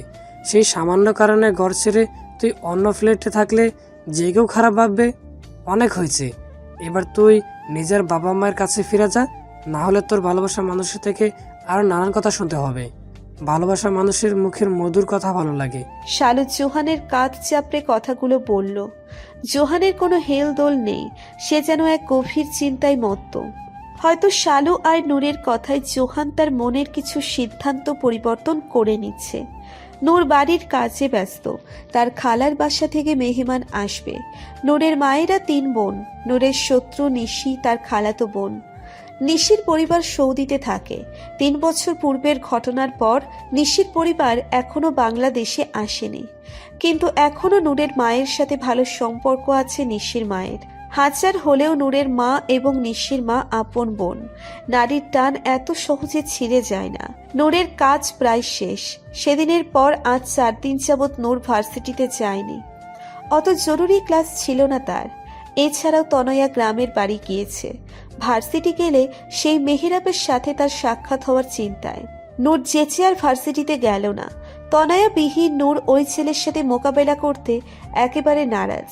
সেই সামান্য কারণে ঘর ছেড়ে তুই অন্য ফ্ল্যাটে থাকলে যে কেউ খারাপ ভাববে। অনেক হয়েছে, এবার তুই নিজের বাবা মায়ের কাছে ফিরে যা, না হলে তোর ভালোবাসার মানুষের থেকে আরও নানান কথা শুনতে হবে। ভালোবাসার মানুষের মুখের মধুর কথা ভালো লাগে। শালু জোহানের কাঁধ চাপড়ে কথাগুলো বলল। জোহানের কোনো হেলদোল নেই, সে যেন এক গভীর চিন্তায় মত্ত। হয়তো শালু আর নূরের কথায় জোহান তার মনের কিছু সিদ্ধান্ত পরিবর্তন করে নিচ্ছে। নূর বাড়ির কাজে ব্যস্ত, তার খালার বাসা থেকে মেহমান আসবে। নূরের মায়েরা 3 বোন। নূরের শত্রু নিশি তার খালাতো বোন। নিশির পরিবার সৌদিতে থাকে। 3 বছর পূর্বের ঘটনার পর নিশির পরিবার এখনো বাংলাদেশে আসেনি, কিন্তু এখনো নূরের মায়ের সাথে ভালো সম্পর্ক আছে নিশির মায়ের। হাজার হলেও নূরের মা এবং নিশির মা আপন বোন। নারীর টান এত সহজে ছিঁড়ে যায় না। নূরের কাজ প্রায় শেষ। সেদিনের পর আজ 4 দিন যাবৎ নূর ভার্সিটিতে যায়নি। অত জরুরি ক্লাস ছিল না তার। এছাড়াও তনয়া গ্রামের বাড়ি গিয়েছে। ভার্সিটি গেলে সেই মেহেরাবের সাথে তার সাক্ষাৎ হওয়ার চিন্তায় নূর যেচে আর ভার্সিটিতে গেল না। তনয়া বিহীন নূর ওই ছেলের সাথে মোকাবেলা করতে একেবারে নারাজ।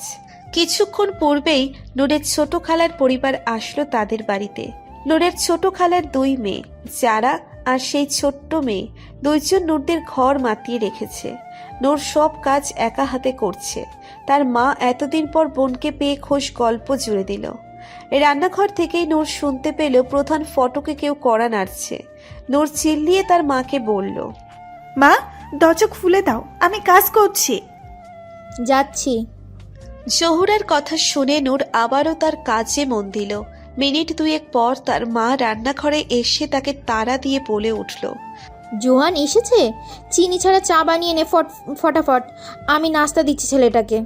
কিছুক্ষণ পূর্বেই নূরের ছোট খালার পরিবার আসলো তাদের বাড়িতে। নূরের ছোট খালার 2 মেয়ে, যারা আর সেই ছোট্ট মেয়ে, 2 জন নূরদের ঘর মাতিয়ে রেখেছে। নূর সব কাজ একা হাতে করছে। তার মা এতদিন পর বোনকে পেয়ে খোশ গল্প জুড়ে দিল। রান্নাঘর থেকেই নূর শুনতে পেল প্রধান ফটকে কেউ কড়া নাড়ছে। নূর চিল্লিয়ে তার মাকে বলল, মা, দরজা খুলে দাও, আমি কাজ করছি। যাচ্ছি। জহুরার কথা শুনে নূর আবারও তার কাজে মন দিল। মিনিট 2 পর তার মা রান্নাঘরে এসে তাকে তাড়া দিয়ে বলে উঠল, জোহান এসেছে? চিনি ছাড়া চা বানিয়ে নে ফটাফট, আমি নাস্তা দিচ্ছি ছেলেটাকে।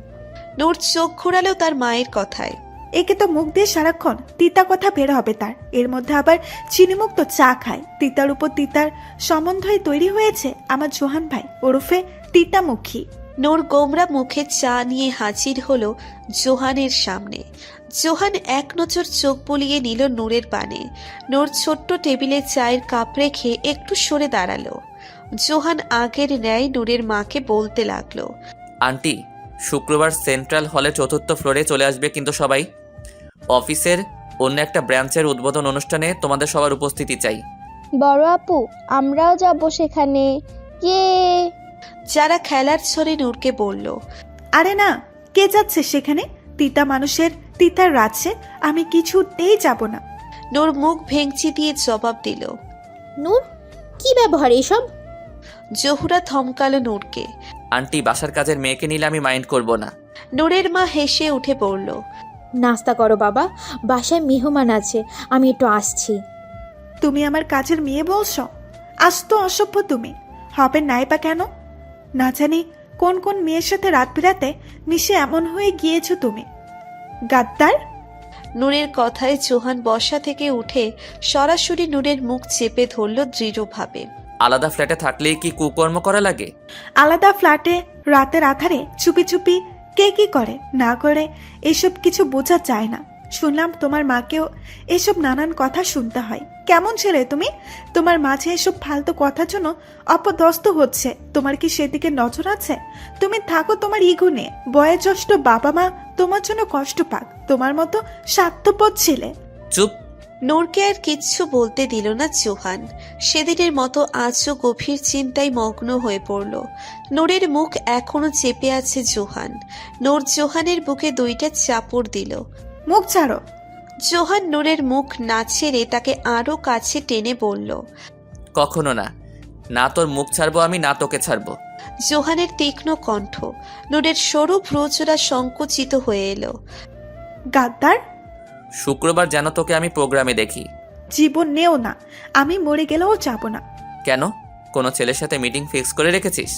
নূর চোখ ঘোরালো তার মায়ের কথায়। একে তো মুখ দিয়ে সারাক্ষণ তিতা কথা বের হবে তার, এর মধ্যে আবার চিনিমুক্ত চা খায়। তিতার উপর তিতার সম্বন্ধই তৈরি হয়েছে আমার জোহান ভাই ওরফে তিতামুখী। নূর গোমরা মুখে চা নিয়ে হাজির হলো জোহানের সামনে। জোহান এক নজর চোখ বুলিয়ে নিল নূরের পানে। নূর ছোট্ট টেবিলে চায়ের কাপ রেখে একটু সরে দাঁড়ালো। জোহান আগের ন্যায় নূরের মাকে বলতে লাগলো, আন্টি, শুক্রবার সেন্ট্রাল হলে 4th ফ্লোরে চলে আসবে কিন্তু সবাই। অফিসের অন্য একটা ব্রাঞ্চের উদ্বোধন অনুষ্ঠানে তোমাদের সবার উপস্থিতি চাই। বড় আপু, আমরাও যাব সেখানে। ইয়ে। যারা খেলার ছলে নূরকে বলল, আরে না, কে যাচ্ছে সেখানে? তিতা মানুষের তিতার রাজ্যে আমি কিছুতেই যাব না। নূর মুখ ভেঙচি দিয়ে জবাব দিল। নূর, কি ব্যবহার এসব? জহুরা থমকালো নূরকে। আন্টি, বাসার কাজের মেয়েকে নিলে আমি মাইন্ড করব না। নূরের মা হেসে উঠে পড়ল, নাস্তা করো বাবা, বাসায় মেহমান আছে, আমি একটু আসছি। তুমি আমার কাজের মেয়ে বলছো? আজ তো অসভ্য তুমি। হবে নাই বা কেন? না জানি কোন কোন মেয়ের সাথে রাত বিরাতে মিশে এমন হয়ে গিয়েছো তুমি, গাদ্দার। নূরের কথায় জোহান বসা থেকে উঠে সরাসরি নূরের মুখ চেপে ধরল দৃঢ়ভাবে। আলাদা ফ্ল্যাটে থাকলেই কি কুকর্ম করা লাগে? আলাদা ফ্ল্যাটে রাতের আধারে চুপি চুপি কে কি করে না করে এসব কিছু বোঝা যায় না। শুনলাম তোমার মাকেও এসব নানান কথা শুনতে হয়। কেমন ছেলে তুমি? তোমার মাঝে এসব ফালতু কথার জন্য অপদস্থ হচ্ছে। তোমার কি সেদিকে নজর আছে? তুমি থাকো তোমার ইগো নিয়ে। বয়োজ্যেষ্ঠ বাবা মা তোমার জন্য কষ্ট পাক, তোমার মতো স্বার্থপর ছেলে। চুপ। নূরকে আর কিচ্ছু বলতে দিল না জোহান। সেদিনের মতো আজও গভীর চিন্তায় মগ্ন হয়ে পড়ল। নূরের মুখ এখনো চেপে আছে জোহান। নূর জোহানের বুকে 2টা চাপড় দিল। মুখ ছাড়ো। জোহান নূরের মুখ না ছেড়ে তাকে আরো কাছে টেনে বলল। কখনো না, না তোর মুখ ছাড়বো আমি, না তোকে ছাড়বো। জোহানের তীক্ষ্ণ কণ্ঠ। নূরের সরু ভ্রুজোড়া সংকুচিত হয়ে এলো। গাদ্দার! শুক্রবার যেন তোকে আমি প্রোগ্রামে দেখি। জীবন নেও না, আমি মরে গেলেও যাব না। কেন? কোনো ছেলের সাথে মিটিং ফিক্স করে রেখেছিস?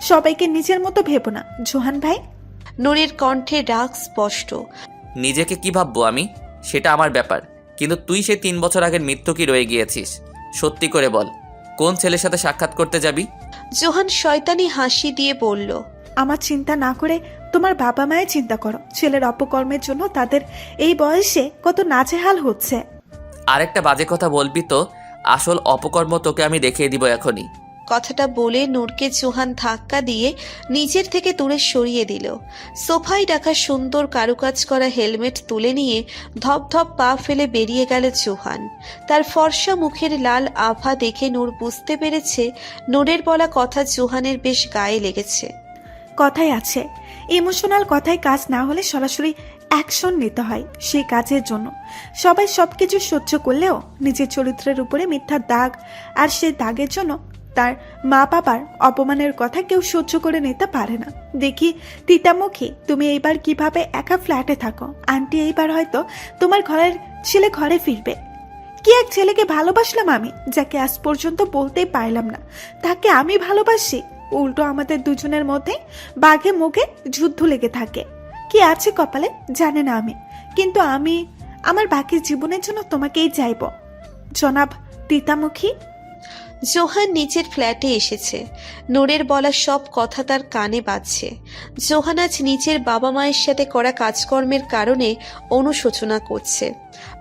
সবাইকে নিজের মতো ভেবো না জোহান ভাই। নূরের কণ্ঠে রাগ স্পষ্ট। নিজেকে কি ভাববো আমি সেটা আমার ব্যাপার, কিন্তু তুই সেই 3 বছর আগের মৃত্যু কি রয়ে গিয়েছিস? সত্যি করে বল, কোন ছেলের সাথে সাক্ষাৎ করতে যাবি? জোহান শয়তানি হাসি দিয়ে বলল। আমার চিন্তা না করে তোমার বাবা মায়ের চিন্তা করো। ছেলের অপকর্মের জন্য তাদের এই বয়সে কত নাজেহাল হচ্ছে। আরেকটা বাজে কথা বলবি তো আসল অপকর্ম তোকে আমি দেখিয়ে দিব এখনই। কথাটা বলে নূরকে জোহান ধাক্কা দিয়ে নিজের থেকে দূরে সরিয়ে দিল। সোফায় রাখা সুন্দর কারুকাজ করা হেলমেট তুলে নিয়ে ধপ ধপ পা ফেলে বেরিয়ে গেল জোহান। তার ফর্সা মুখের লাল আভা দেখে নূর বুঝতে পেরেছে নূরের বলা কথা জোহানের বেশ গায়ে লেগেছে। কথাই আছে, ইমোশনাল কথায় কাজ না হলে সরাসরি অ্যাকশন নিতে হয় সেই কাজের জন্য। সবাই সবকিছু সহ্য করলেও নিজের চরিত্রের উপরে মিথ্যা দাগ, আর সেই দাগের জন্য তার মা বাবার অপমানের কথা কেউ সহ্য করে নিতে পারে না। দেখি তিতামুখী, তুমি এইবার কিভাবে একা ফ্ল্যাটে থাকো। আন্টি এইবার হয়তো তোমার ঘরের ছেলে ঘরে ফিরবে। কি এক ছেলেকে ভালোবাসলাম আমি, যাকে আজ পর্যন্ত বলতেই পারলাম না তাকে আমি ভালোবাসি। উল্টো আমাদের দুজনের মধ্যে বাঘে মুখে যুদ্ধ লেগে থাকে। কি আছে কপালে জানে না আমি, কিন্তু আমি আমার বাকি জীবনের জন্য তোমাকেই চাইব জনাব তিতামুখী। জোহান নিচের ফ্ল্যাটে এসেছে। নূরের বলা সব কথা তার কানে বাজছে। জোহান আজ নিজের বাবা মায়ের সাথে করা কাজকর্মের কারণে অনুশোচনা করছে।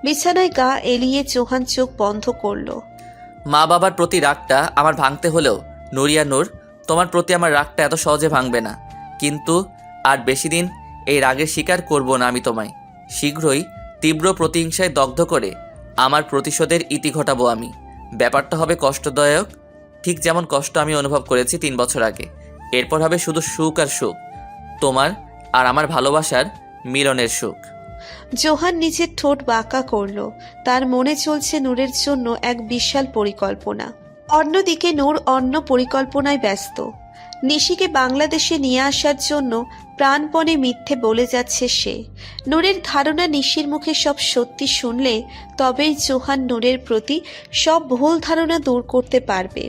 বিছানায় গা এলিয়ে জোহান চোখ বন্ধ করল। মা বাবার প্রতি রাগটা আমার ভাঙতে হলেও নুরিয়া নূর, তোমার প্রতি আমার রাগটা এত সহজে ভাঙবে না। কিন্তু আর বেশি দিন এই রাগের শিকার করব না আমি তোমায়। শীঘ্রই তীব্র প্রতিহিংসায় দগ্ধ করে আমার প্রতিশোধের ইতি ঘটাবো আমি। ব্যাপারটা হবে কষ্টদায়ক, ঠিক যেমন কষ্ট আমি অনুভব করেছি 3 বছর আগে। এরপর হবে শুধু সুখ আর সুখ, তোমার আর আমার ভালোবাসার মিলনের সুখ। জোহান নিজের ঠোঁট বাঁকা করল। তার মনে চলছে নূরের জন্য এক বিশাল পরিকল্পনা। অন্যদিকে নূর অন্য পরিকল্পনায় ব্যস্ত। নিশিকে বাংলাদেশে নিয়ে আসার জন্য প্রাণপণে মিথ্যে বলে যাচ্ছে সে। নূরের ধারণা নিশির মুখে সব সত্যি শুনলে তবেই জোহান নূরের প্রতি সব ভুল ধারণা দূর করতে পারবে।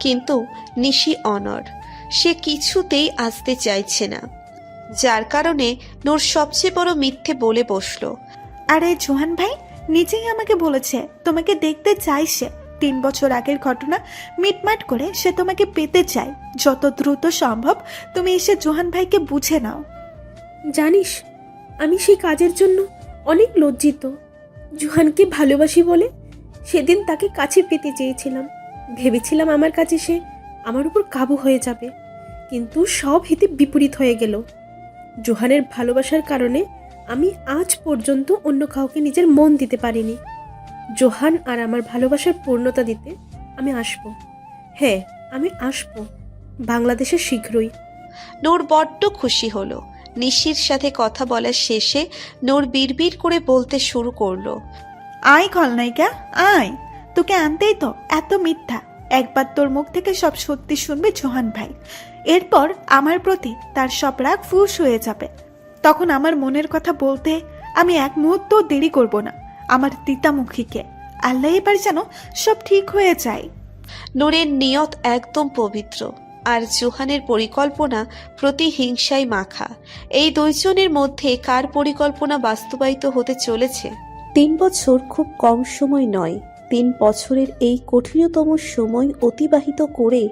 কিন্তু নিশি অনড়, সে কিছুতেই আসতে চাইছে না, যার কারণে নূর সবচেয়ে বড় মিথ্যে বলে বসলো। আরে জোহান ভাই নিজেই আমাকে বলেছে তোমাকে দেখতে চাইছে। 3 বছর আগের ঘটনা মিটমাট করে সে তোমাকে পেতে চায়। যত দ্রুত সম্ভব তুমি এসে জোহান ভাইকে বুঝে নাও। জানিস, আমি সেই কাজের জন্য অনেক লজ্জিত। জোহানকে ভালোবাসি বলে সেদিন তাকে কাছে পেতে চেয়েছিলাম। ভেবেছিলাম আমার কাছে সে আমার উপর কাবু হয়ে যাবে, কিন্তু সব হিতে বিপরীত হয়ে গেল। জোহানের ভালোবাসার কারণে আমি আজ পর্যন্ত অন্য কাউকে নিজের মন দিতে পারিনি। জোহান আর আমার ভালোবাসার পূর্ণতা দিতে আমি আসব। হ্যাঁ, আমি আসব বাংলাদেশে শীঘ্রই। নূর বড্ড খুশি হলো। নিশির সাথে কথা বলার শেষে নূর বিড়বিড় করে বলতে শুরু করলো। আয় খলনায়িকা আয়, তোকে আনতেই তো এত মিথ্যা। একবার তোর মুখ থেকে সব সত্যি শুনবে জোহান ভাই, এরপর আমার প্রতি তার সব রাগ ফুস হয়ে যাবে। তখন আমার মনের কথা বলতে আমি এক মুহূর্ত দেরি করব না আমার তিতামুখীকে। আল্লাহ এবার যেন সব ঠিক হয়ে যায়। নূরের নিয়ত একদম পবিত্র, আর জোহানের পরিকল্পনা প্রতিহিংসায় মাখা। এই দুইজনের মধ্যে কার পরিকল্পনা বাস্তবায়িত হতে চলেছে? 3 বছর খুব কম সময় নয়। 3 বছরের এই কঠিনতম সময় অতিবাহিত করে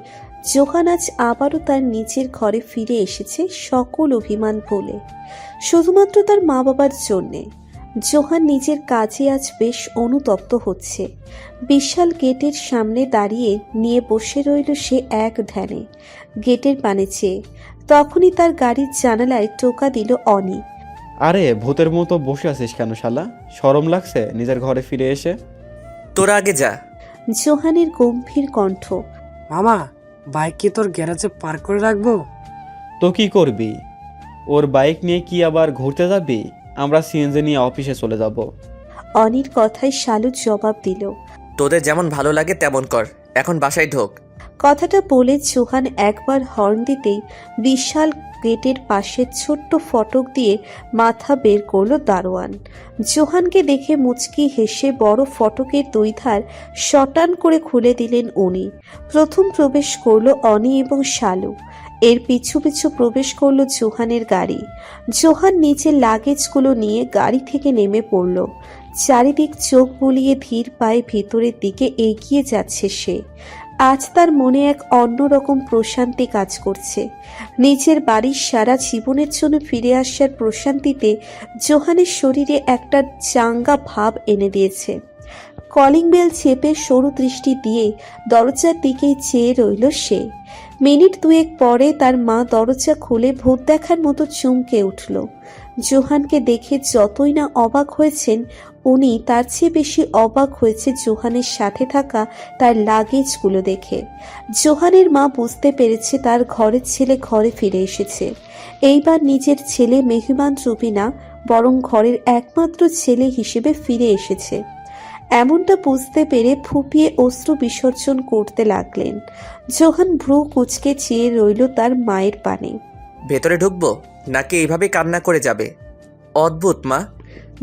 জোহান আজ আবারও তার নিজের ঘরে ফিরে এসেছে সকল অভিমান ভুলে, শুধুমাত্র তার মা বাবার জন্যে। জোহান নিজের কাজে আজ বেশ অনুতপ্ত হচ্ছে। বিশাল গেটের সামনে দাঁড়িয়ে নিয়ে বসে রইল সে এক ধ্যানে, গেটের পানে চেয়ে। তখনই তার গাড়ির জানালায় টোকা দিল অনি। আরে ভূতের মতো বসে আছিস কেন শালা? শরম লাগছে নিজের ঘরে ফিরে এসে? তোরা আগে যা। জোহানের গম্ভীর কণ্ঠ। মামা, বাইক কি তোর গ্যারেজে পার্ক করে রাখবো? তো কি করবি? ওর বাইক নিয়ে কি আবার ঘুরতে যাবি? আমরা সিএনজি নিয়ে অফিসে চলে যাব। অনির কথায় শালু জবাব দিল। তোদের যেমন ভালো লাগে তেমন কর, এখন বাসায় ঢোক। কথাটা বলে জোহান একবার হর্ন দিতেই বিশাল গেটের পাশে ছোট্ট ফটক দিয়ে মাথা বের করলো দারোয়ান। জোহানকে দেখে মুচকি হেসে বড় ফটকের দুই ধার শটান করে খুলে দিলেন উনি। প্রথম প্রবেশ করলো অনি এবং শালু, এর পিছু পিছু প্রবেশ করলো জোহানের গাড়ি। জোহান নিচের লাগেজগুলো নিয়ে গাড়ি থেকে নেমে পড়ল। চারিদিক চোখ বুলিয়ে ধীর পায়ে ভিতরের দিকে এগিয়ে যাচ্ছে সে। আজ তার মনে এক অন্যরকম প্রশান্তি কাজ করছে। নিজের বাড়ির সারা জীবনের জন্য ফিরে আসার প্রশান্তিতে জোহানের শরীরে একটা চাঙ্গা ভাব এনে দিয়েছে। কলিং বেল চেপে সরু দৃষ্টি দিয়ে দরজার দিকেই চেয়ে রইল সে। মিনিট দুয়েক পরে তার মা দরজা খুলে ভূত দেখার মতো চমকে উঠল। জোহানকে দেখে যতই না অবাক হয়েছেন, উনি তার চেয়ে বেশি অবাক হয়েছে জোহানের সাথে থাকা তার লাগেজগুলো দেখে। জোহানের মা বুঝতে পেরেছে তার ঘরের ছেলে ঘরে ফিরে এসেছে। এইবার নিজের ছেলে মেহমান রূপী না, বরং ঘরের একমাত্র ছেলে হিসেবে ফিরে এসেছে। এমনটা বুঝতে পেরে ফুপিয়ে অশ্রু বিসর্জন করতে লাগলেন। জোহান ভ্রু কুঁচকে চেয়ে রইল তার মায়ের পানে। ভেতরে ঢুকবো নাকি এইভাবে কান্না করে যাবে? অদ্ভুত মা।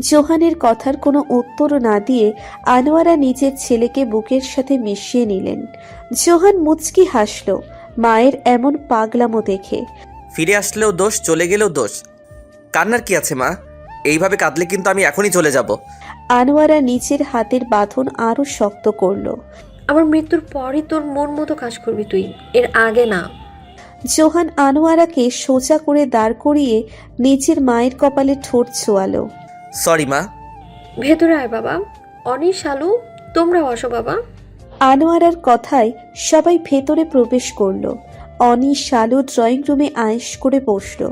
জোহানের কথার কোনো উত্তর না দিয়ে আনোয়ারা নিজের ছেলেকে বুকের সাথে মিশিয়ে নিলেন। জোহান মুচকি হাসল মায়ের এমন পাগলামো দেখে। ফিরে আসলেও দোষ, চলে গেলেও দোষ। কান্নার কি আছে মা? এইভাবে কাঁদলে কিন্তু আমি এখনই চলে যাব। আনোয়ারা নিজের হাতের বাঁধন আরো শক্ত করল। আমার মৃত্যুর পরই তোর মন মতো কাজ করবি তুই, এর আগে না। জোহান আনোয়ারাকে সোজা করে দাঁড় করিয়ে নিজের মায়ের কপালে ঠোঁট ছোঁয়ালো। সরি মা। ভেতরে আয় বাবা। অনি, শালু, তোমরাও আসো বাবা। আনোয়ারার কথায় সবাই ভেতরে প্রবেশ করলো। অনি শালু ড্রয়িং রুমে আয়েশ করে বসলো,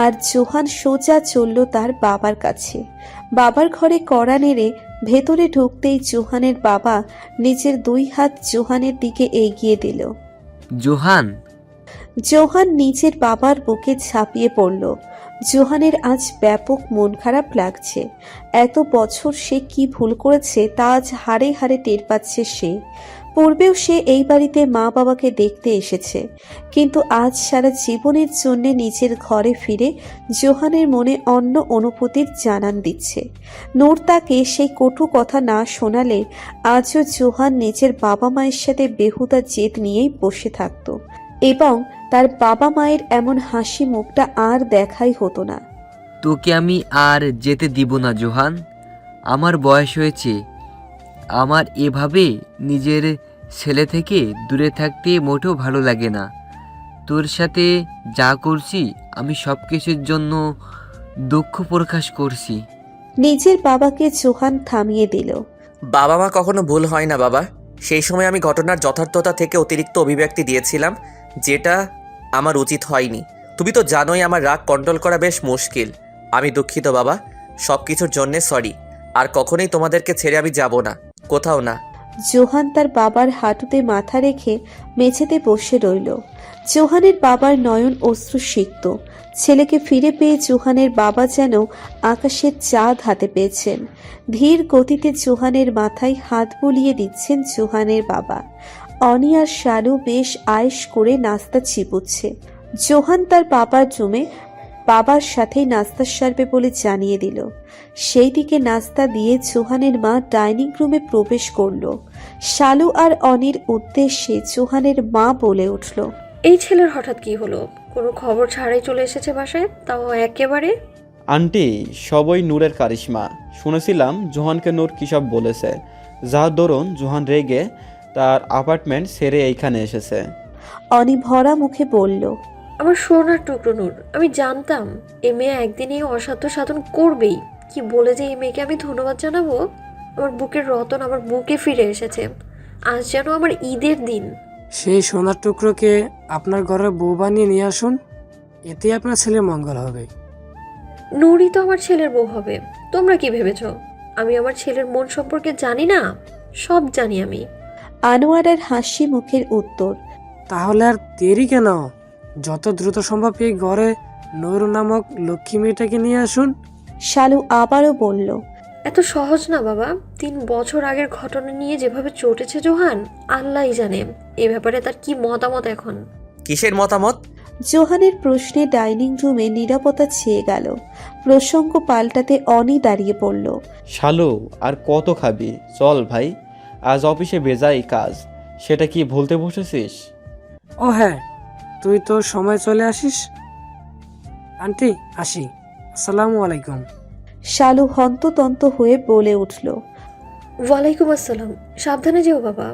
আর জোহান সোজা চলল তার বাবার কাছে। বাবার ঘরে কড়া নেড়ে ভেতরে ঢুকতেই জোহানের বাবা নিজের দুই হাত জোহানের দিকে এগিয়ে দিল। জোহান। জোহান নিজের বাবার বুকে ঝাঁপিয়ে পড়ল। জোহানের আজ ব্যাপক মন খারাপ লাগছে। এত বছর সে কি ভুল করেছে তা আজ হাড়ে হাড়ে টের পাচ্ছে সে। পূর্বেও সে এই বাড়িতে মা বাবাকে দেখতে এসেছে, কিন্তু আজ সারা জীবনের জন্য নিজের ঘরে ফিরে জোহানের মনে অন্য অনুভূতির জানান দিচ্ছে। নূর তাকে সেই কটু কথা না শোনালে আজও জোহান নিজের বাবা মায়ের সাথে বেহুদা জেদ নিয়েই বসে থাকত, এবং তার বাবা মায়ের এমন হাসি মুখটা আর দেখাই হতো না। তোকে আমি আর যেতে দিব না জোহান। আমার বয়স হয়েছে। আমার এভাবে নিজের ছেলে থেকে দূরে থাকতে মোটেও ভালো লাগে না। তোর সাথে যা করছি আমি সব কিছুর জন্য দুঃখ প্রকাশ করছি। নিজের বাবাকে জোহান থামিয়ে দিল। বাবা মা কখনো ভুল হয় না বাবা। সেই সময় আমি ঘটনার যথার্থতা থেকে অতিরিক্ত অভিব্যক্তি দিয়েছিলাম, যেটা আমার উচিত হয়নি। তুমি তো জানোই আমার রাগ কন্ট্রোল করা বেশ মুশকিল। আমি দুঃখিত বাবা, সব কিছুর জন্যে সরি। আর কখনোই তোমাদেরকে ছেড়ে আমি যাব না, কোথাও না। জোহান তার বাবার হাঁটুতে মাথা রেখে মেঝেতে বসে রইল। জোহানের বাবার নয়ন অশ্রুসিক্ত। ছেলেকে ফিরে পেয়ে জোহানের বাবা যেন আকাশের চাঁদ হাতে পেয়েছেন। ধীর গতিতে জোহানের মাথায় হাত বুলিয়ে দিচ্ছেন জোহানের বাবা। অনি আর শালু বেশ আয়েশ করে নাস্তা চিবুচ্ছে। জোহান তার বাবার রুমে বাবার সাথেই নাস্তা সারবে বলে জানিয়ে দিল। সেই দিকে নাস্তা দিয়ে জোহানের মা ডাইনিং রুমে প্রবেশ করল। শালু আর অনির উদ্দেশ্যে জোহানের মা বলে উঠল, এই ছেলের হঠাৎ কি হলো? কোনো খবর ছাড়াই চলে এসেছে বাসায়, তাও একেবারে। আন্টি, সবই নূরের কারিশমা। শুনেছিলাম জোহানকে নূর কী সব বলেছে, যার দরুন জোহান রেগে তার অ্যাপার্টমেন্ট ছেড়ে এইখানে এসেছে। অনি ভরা মুখে বলল, আমার সোনার টুকরো নূর, আমি জানতাম এ মেয়ে একদিন এই অসাধ্য সাধন করবেই, কি বলে যে এই মেয়েকে আমি ধন্যবাদ জানাবো। আমার বুকের রতন আমার বুকে ফিরে এসেছে। আজ যেন আমার ঈদের দিন। সেই সোনার টুকরোকে আপনার ঘরের বউ বানিয়ে নিয়ে আসুন, এতে আপনার ছেলের মঙ্গল হবে। নুরি তো আমার ছেলের বউ হবে। তোমরা কি ভেবেছ আমি আমার ছেলের মন সম্পর্কে জানি না? সব জানি আমি। আনোয়ারার হাসি মুখের উত্তর। তাহলে আর দেরি কেন? যত দ্রুত সম্ভব এই ঘরে নূর নামক লক্ষ্মী মেয়েটাকে নিয়ে আসুন। শালু আবারও বলল। এত সহজ না বাবা। 3 বছর আগের ঘটনা নিয়ে যেভাবে চটেছে জোহান, আল্লাহই জানে এ ব্যাপারে তার কি মতামত এখন। কিসের মতামত? জোহানের প্রশ্নে ডাইনিং রুমে নীরবতা ছেয়ে গেল। প্রসঙ্গ পাল্টাতে অনি দাঁড়িয়ে পড়ল। শালু, আর কত খাবি? চল ভাই, আজ অফিসে বেজাই কাজ, সেটা কি ভুলতে বসেছিস? ও হ্যাঁ, তুই তো সময় চলে আসিস। আন্টি আসি, আসসালামু আলাইকুম। শালু হন্ততন্ত হয়ে বলে উঠল। ওয়ালাইকুম আসসালাম। সাবধানে যেও বাবা।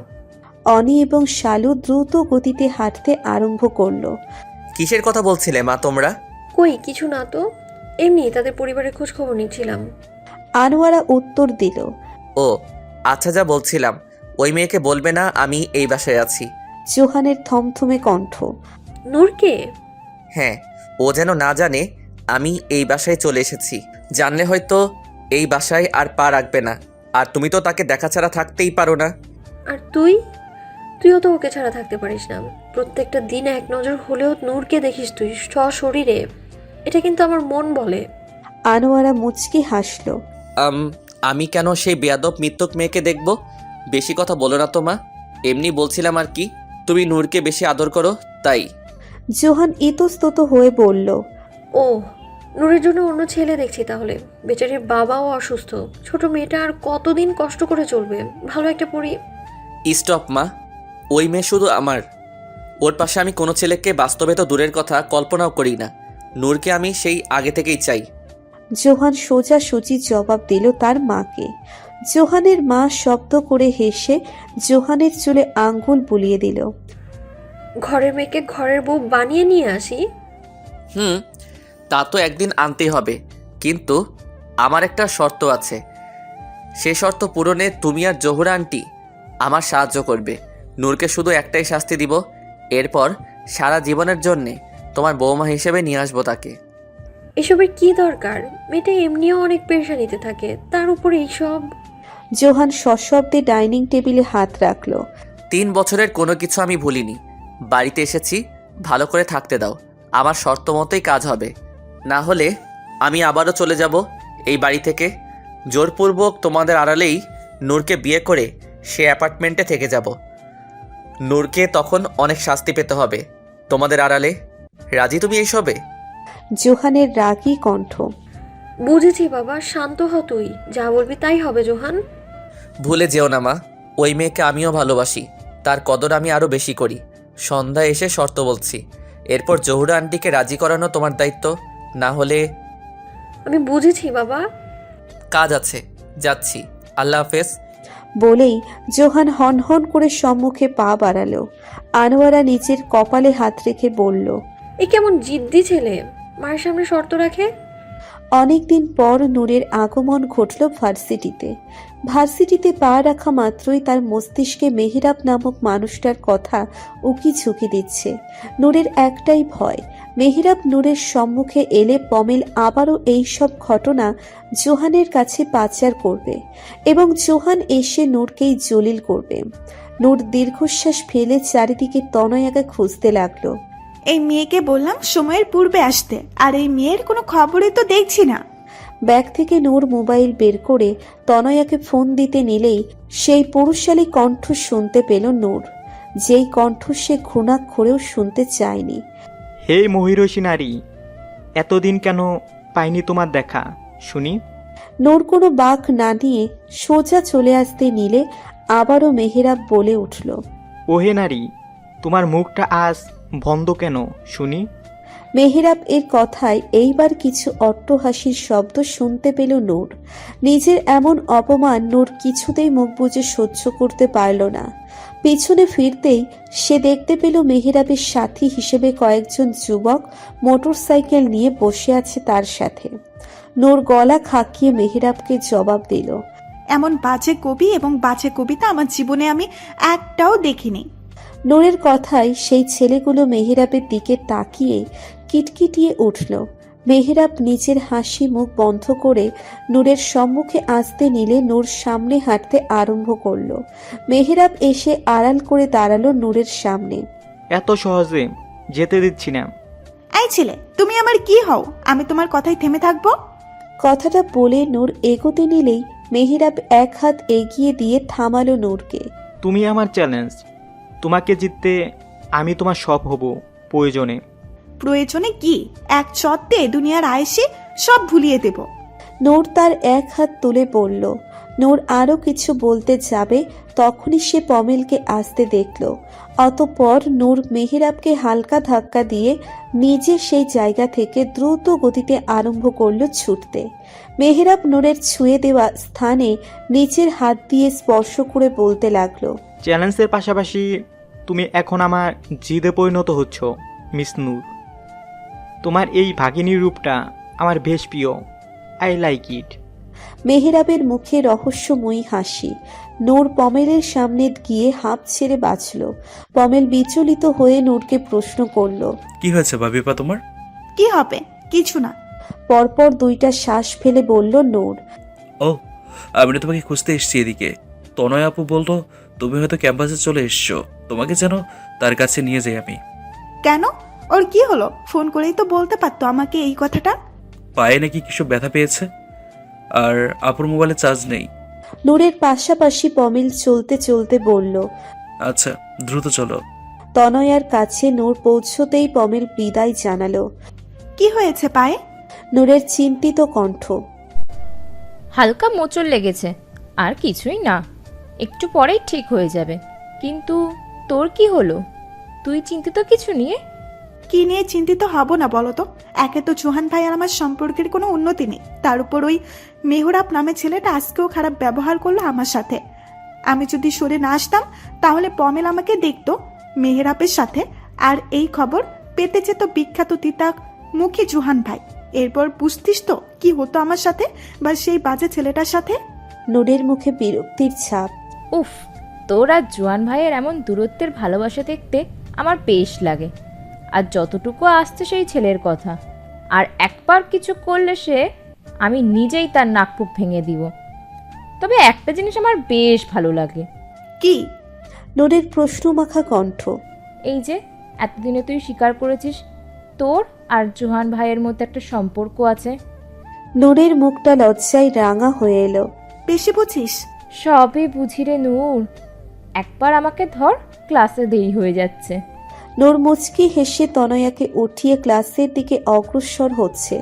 অনি এবং শালু দ্রুত গতিতে হাঁটতে আরম্ভ করলো। কিসের কথা বলছিলে মা তোমরা? কই কিছু না তো, এমনি তাদের পরিবারের খোঁজ খবর নিচ্ছিলাম। আনোয়ারা উত্তর দিল। ও আচ্ছা, যা বলছিলাম, ওই মেয়েকে বলবে না আমি এই বাসায় আছি। জোহানের থমথমে কণ্ঠ। নূরকে? হ্যাঁ, ও যেন না জানে আমি এই বাসায় চলে এসেছি। জানলে হয়তো এই বাসায় আর পা রাখবে না। আর তুমি তো তাকে দেখা ছাড়া থাকতেই পারো না। আর তুইও তো ওকে ছাড়া থাকতে পারিস না। প্রত্যেকটা দিন এক নজর হলেও নূরকে দেখিস তুই সশরীরে। এটা কিন্তু আমার মন বলে। আনোয়ারা মুচকি হাসল। আমি কেন সেই বেয়াদব মিথ্যক মেয়েকে দেখব? বেশি কথা বলো না তো মা, এমনি বলছিলাম আর কি। তুমি নূরকে বেশি আদর করো তাই। জোহান ইতস্তত হয়ে বলল। ও, নূরের জন্য অন্য ছেলে দেখছি তাহলে। বেচারির বাবাও অসুস্থ। ছোট মেয়েটা আর কতদিন কষ্ট করে চলবে? ভালো একটা স্টপ মা, ওই মেয়ে শুধু আমার। ওর পাশে আমি কোনো ছেলেকে বাস্তবে তো দূরের কথা কল্পনাও করি না। নূরকে আমি সেই আগে থেকেই চাই। জোহান সোজাসুজি জবাব দিল তার মাকে। জোহানের মা শব্দ করে হেসে জোহানের চুলে আঙ্গুল বুলিয়ে দিল। ঘরের মেয়েকে ঘরের বউ বানিয়ে নিয়ে আসি? তা তো একদিন আনতেই হবে, কিন্তু আমার একটা শর্ত আছে। সে শর্ত পূরণে তুমি আর জোহরা আন্টি আমার সাহায্য করবে। নূরকে শুধু একটাই শাস্তি দিব, এরপর সারা জীবনের জন্যে তোমার বৌমা হিসেবে নিয়ে আসবো তাকে। এসবের কি দরকার? মেয়েটা এমনিও অনেক পেরেশানিতে থাকে, তার উপরে এইসব। জোহান সশব্দে ডাইনিং টেবিলে হাত রাখল। 3 বছরের কোনো কিছু আমি ভুলিনি। বাড়িতে এসেছি, ভালো করে থাকতে দাও। আমার শর্ত মতোই কাজ হবে, না হলে আমি আবারও চলে যাব এই বাড়ি থেকে। জোরপূর্বক তোমাদের আড়ালেই নূরকে বিয়ে করে সে অ্যাপার্টমেন্টে থেকে যাব। নূরকে তখন অনেক শাস্তি পেতে হবে তোমাদের আড়ালে। রাজি তুমি এইসবে? জোহানের রাগী কণ্ঠ। বুঝেছি বাবা, শান্ত হ তুই। যা বলবি তাই হবে জোহান। ভুলে যেও না মা, ওই মেয়েকে আমিও ভালোবাসি, তার কদর আমি আরও বেশি করি। সন্ধ্যায় এসে শর্ত বলছি, এরপর জহুরা আন্টিকে রাজি করানো তোমার দায়িত্ব। না হলে। আমি বুঝেছি বাবা। কাজ আছে, যাচ্ছি। আল্লাহ হাফেজ। বলেই জোহান হনহন করে সম্মুখে পা বাড়ালো। আনোয়ারা নিচের কপালে হাত রেখে বলল। এ কেমন জিদ্দি ছেলে, মায়ের সামনে শর্ত রাখে। অনেকদিন পর নূরের আগমন ঘটল ভার্সিটিতে। ভার্সিটিতে পা রাখা মাত্রই তার মস্তিষ্কে মেহেরাব নামক মানুষটার কথা উকি ঝুঁকি দিচ্ছে। নূরের একটাই ভয়, মেহেরাব নূরের সম্মুখে এলে পমেল আবারও এই সব ঘটনা জোহানের কাছে পাচার করবে এবং জোহান এসে নূরকেই জলিল করবে। নূর দীর্ঘশ্বাস ফেলে চারিদিকে তনয়াকে খুঁজতে লাগলো। এই মেয়েকে বললাম সময়ের পূর্বে আসতে, আর এই মেয়ের কোনো খবরই তো দেখছি না। ব্যাগ থেকে নূর মোবাইল বের করে তনয়াকে ফোন দিতে নিলেই সেই পুরুষালী কণ্ঠ শুনতে পেল নূর, যেই কণ্ঠ সে ঘুণাক্ষরেও শুনতে চায়নি। হে মহিষী নারী, এতদিন কেন পাইনি তোমার দেখা শুনি। নূর কোনো বাক না নিয়ে সোজা চলে আসতে নিলে আবারও মেহেরাব বলে উঠল। ওহে নারী, তোমার মুখটা আজ বন্ধ কেন শুনি। মেহেরাব এর কথায় এইবার কিছু অট্টহাসির শব্দ শুনতে পেল নূর। নিজের এমন অপমান নূর কিছুতেই মুখ বুজে সহ্য করতে পারল না। পিছনে ফিরতেই সে দেখতে পেল মেহেরাবের সাথী হিসেবে কয়েকজন যুবক মোটরসাইকেল নিয়ে বসে আছে তার সাথে। নূর গলা খাকিয়ে মেহেরাবকে জবাব দিল। এমন বাজে কবি এবং বাজে কবিতা আমার জীবনে আমি একটাও দেখিনি। নূরের কথায় সেই ছেলেগুলো মেহেরাবের দিকে তাকিয়ে কিটকিটিয়ে উঠল। মেহেরাব নিজের হাসি মুখ বন্ধ করে নূরের সম্মুখে আসতে নিলে নূর সামনে হাঁটতে আরম্ভ করলো। মেহেরাব এসে আড়াল করে দাঁড়ালো নূরের সামনে। এত সহজে যেতে দিচ্ছি না। এই ছেলে, তুমি আমার কি হও? আমি তোমার কথাই থেমে থাকবো? কথাটা বলে নূর এগোতে নিলেই মেহেরাব এক হাত এগিয়ে দিয়ে থামালো নূরকে। তুমি আমার চ্যালেঞ্জ। তোমাকে জিততে আমি তোমার সব হব প্রয়োজনে। প্রয়োজনে কি? এক চত্বে দুনিয়ার আয়েসে সব ভুলিয়ে দেব। নূর তার এক হাত তুলে বলল। নূর আরও কিছু বলতে যাবে তখনই সে পমেলকে আসতে দেখল। অতঃপর নূর মেহেরাবকে হালকা ধাক্কা দিয়ে নিজে সেই জায়গা থেকে দ্রুত গতিতে আরম্ভ করলো ছুটতে। মেহেরাব নূরের ছুঁয়ে দেওয়া স্থানে নিচের হাত দিয়ে স্পর্শ করে বলতে লাগলো, চ্যালেঞ্জের পাশাপাশি তুমি এখন আমার জিদে পরিণত হচ্ছ মিস নূর। তোমার এই ভাগিনী রূপটা আমার বেশ প্রিয়। I like it. মেহেরাবের মুখে রহস্যময়ী হাসি। নূর পমেলের সামনে গিয়ে হাঁপ ছেড়ে বাঁচল। পমেল বিচলিত হয়ে নূরকে প্রশ্ন করল, কি হয়েছে ভাবিপা তোমার? কি হবে? কিছু না। পরপর দুইটা শ্বাস ফেলে বলল নূর, ও, আমি না তোমাকে খুঁজতে এসেছি এদিকে। তনয় আপু বলতো তুমি হয়তো ক্যাম্পাসে চলে এসছো, তোমাকে যেন তার কাছে নিয়ে যাই আমি। কেন? ওর কি হলো? ফোন করেই তো বলতে পারতো আমাকে এই কথাটা। পায়ে নাকি কিছু ব্যথা পেয়েছে, আর আপুর মোবাইলে চার্জ নেই। নূরের পাশাপাশি পমেল চলতে চলতে বলল। আচ্ছা, দ্রুত চলো। তনয়ার কাছে নূর পৌঁছতেই পমেল বিদায় জানালো। কি হয়েছে পায়ে? নূরের চিন্তিত কণ্ঠ। হালকা মোচড় লেগেছে, আর কিছুই না, একটু পরেই ঠিক হয়ে যাবে। কিন্তু তোর কি হলো? তুই চিন্তিত কিছু নিয়ে? কি নিয়ে চিন্তিত হব না বলো তো? একে তো জোহান ভাই আর আমার সম্পর্কের কোনো উন্নতি নেই, তার উপর ওই মেহরাব নামে ছেলেটা আজকেও খারাপ ব্যবহার করলো আমার সাথে। আমি যদি সরে না আসতাম তাহলে পমেল আমাকে দেখতো মেহরাবের সাথে, আর এই খবর পেতে যেত বিখ্যাত তিতা মুখী জোহান ভাই। এরপর বুঝতিস তো কি হতো আমার সাথে বা সেই বাজে ছেলেটার সাথে। নূরের মুখে বিরক্তির ছাপ। উফ, তোর আর জোয়ান ভাইয়ের এমন দূরত্বের ভালোবাসা দেখতে আমার বেশ লাগে। আর যতটুকু আসছে সেই ছেলের কথা, আর একবার কিছু করলে সে, আমি নিজেই তার নাকপুক ভেঙে দিব। তবে একটা জিনিস আমার বেশ ভালো লাগে। কি? নূরের প্রশ্নমাখা কণ্ঠ। এই যে এতদিনে তুই স্বীকার করেছিস তোর আর জোহান ভাইয়ের মধ্যে একটা সম্পর্ক আছে। নূরের মুখটা লজ্জায় রাঙা হয়ে এলো। বেশি বুঝিস? সবই বুঝি রে নূর, একবার আমাকে ধর, ক্লাসে দেরি হয়ে যাচ্ছে। নূর মুচকি হেসে তনয়াকে উঠিয়ে ক্লাসের দিকে অগ্রসর হচ্ছে।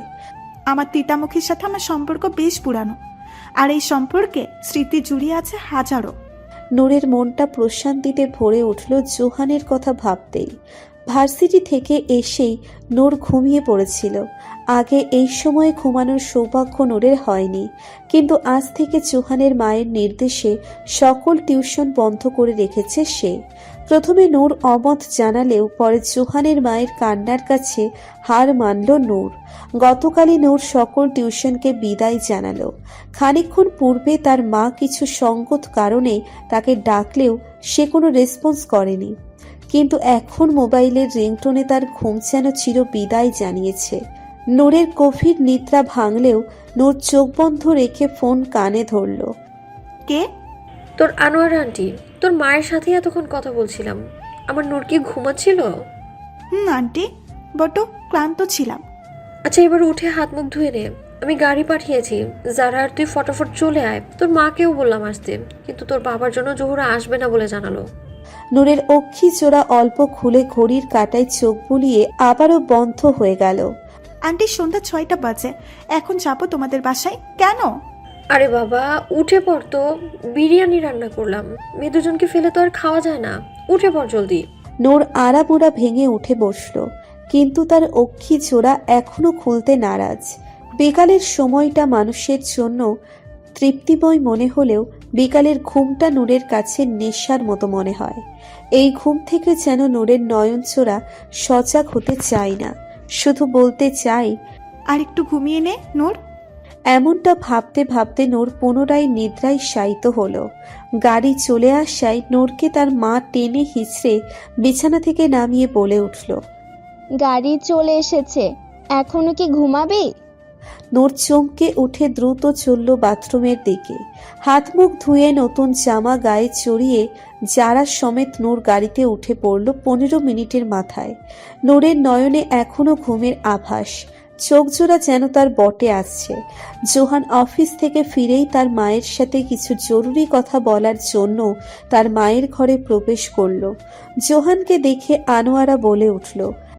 আমার তিতামুখীর সাথে আমার সম্পর্ক বেশ পুরানো, আর এই সম্পর্কে স্মৃতি জুড়িয়ে আছে হাজারো। নূরের মনটা প্রশান্তিতে ভরে উঠল জোহানের কথা ভাবতেই। ভার্সিটি থেকে এসেই নূর ঘুমিয়ে পড়েছিল। আগে এই সময়ে ঘুমানোর সৌভাগ্য নূরের হয়নি, কিন্তু আজ থেকে জোহানের মায়ের নির্দেশে সকল টিউশন বন্ধ করে রেখেছে সে। প্রথমে নূর অমত জানালেও পরে জোহানের মায়ের কান্নার কাছে হার মানল নূর। গতকালই নূর সকল টিউশনকে বিদায় জানালো। খানিকক্ষণ পূর্বে তার মা কিছু সঙ্গত কারণে তাকে ডাকলেও সে কোনো রেসপন্স করেনি, কিন্তু এখন মোবাইলের রিংটোনে তার ঘুম যেন চির বিদায় জানিয়েছে। নূরের গভীর নিদ্রা ভাঙলেও নূর চোখ বন্ধ রেখে ফোন কানে ধরল। কে? তোর আনোয়ার আন্টি। তোর মায়ের সাথে এতক্ষণ কথা বলছিলাম। আমার নূর কি ঘুমাচ্ছিল? আন্টি, বড্ড ক্লান্ত ছিলাম। আচ্ছা, এবার উঠে হাত মুখ ধুয়ে নে। আমি গাড়ি পাঠিয়েছি, যারা আর তুই ফটাফট চলে আয়। তোর মাকেও বললাম আসতে, কিন্তু তোর বাবার জন্য জোহরা আসবে না বলে জানালো। নূরের অক্ষি জোড়া অল্প খুলে ঘড়ির কাঁটায় চোখ বুলিয়ে আবারও বন্ধ হয়ে গেল। আন্টি, সন্ধ্যা 6টা বাজে, এখন যাবো তোমাদের বাসায়। কেন? আরে বাবা, উঠে পড় তো, বিরিয়ানি রান্না করলাম। মেয়ে দুজনকে ফেলে তো আর খাওয়া যায় না। উঠে পড় জলদি। নূর আড়ামোড়া ভেঙে উঠে বসল, কিন্তু তার অক্ষি জোড়া এখনো খুলতে নারাজ। বিকালের সময়টা মানুষের জন্য তৃপ্তিময় মনে হলেও বিকালের ঘুমটা নূরের কাছে নেশার মতো মনে হয়। এই ঘুম থেকে যেন নূরের নয়নচোরা সজাগ হতে চায় না, শুধু বলতে চাই, আর একটু ঘুমিয়ে নে নূর। এমনটা ভাবতে ভাবতে নূর পুনরায় নিদ্রায় শায়িত হলো। গাড়ি চলে আসায় নূরকে তার মা টেনে হিঁচড়ে বিছানা থেকে নামিয়ে বলে উঠল, গাড়ি চলে এসেছে, এখনো কি ঘুমাবি? নূর চমকে উঠে দ্রুত চলল বাথরুমের দিকে। হাত মুখ ধুয়ে নতুন জামা গায়ে চড়িয়ে যারা সমেত নূর গাড়িতে উঠে পড়ল 15 মিনিটের মাথায়। নূরের নয়নে এখনো ঘুমের আভাস, চোখজোড়া যেন তার বটে আসছে। জোহান অফিস থেকে ফিরেই তার মায়ের সাথে কিছু জরুরি কথা বলার জন্য তার মায়ের ঘরে প্রবেশ করল। জোহানকে দেখে আনোয়ারা বলে উঠল,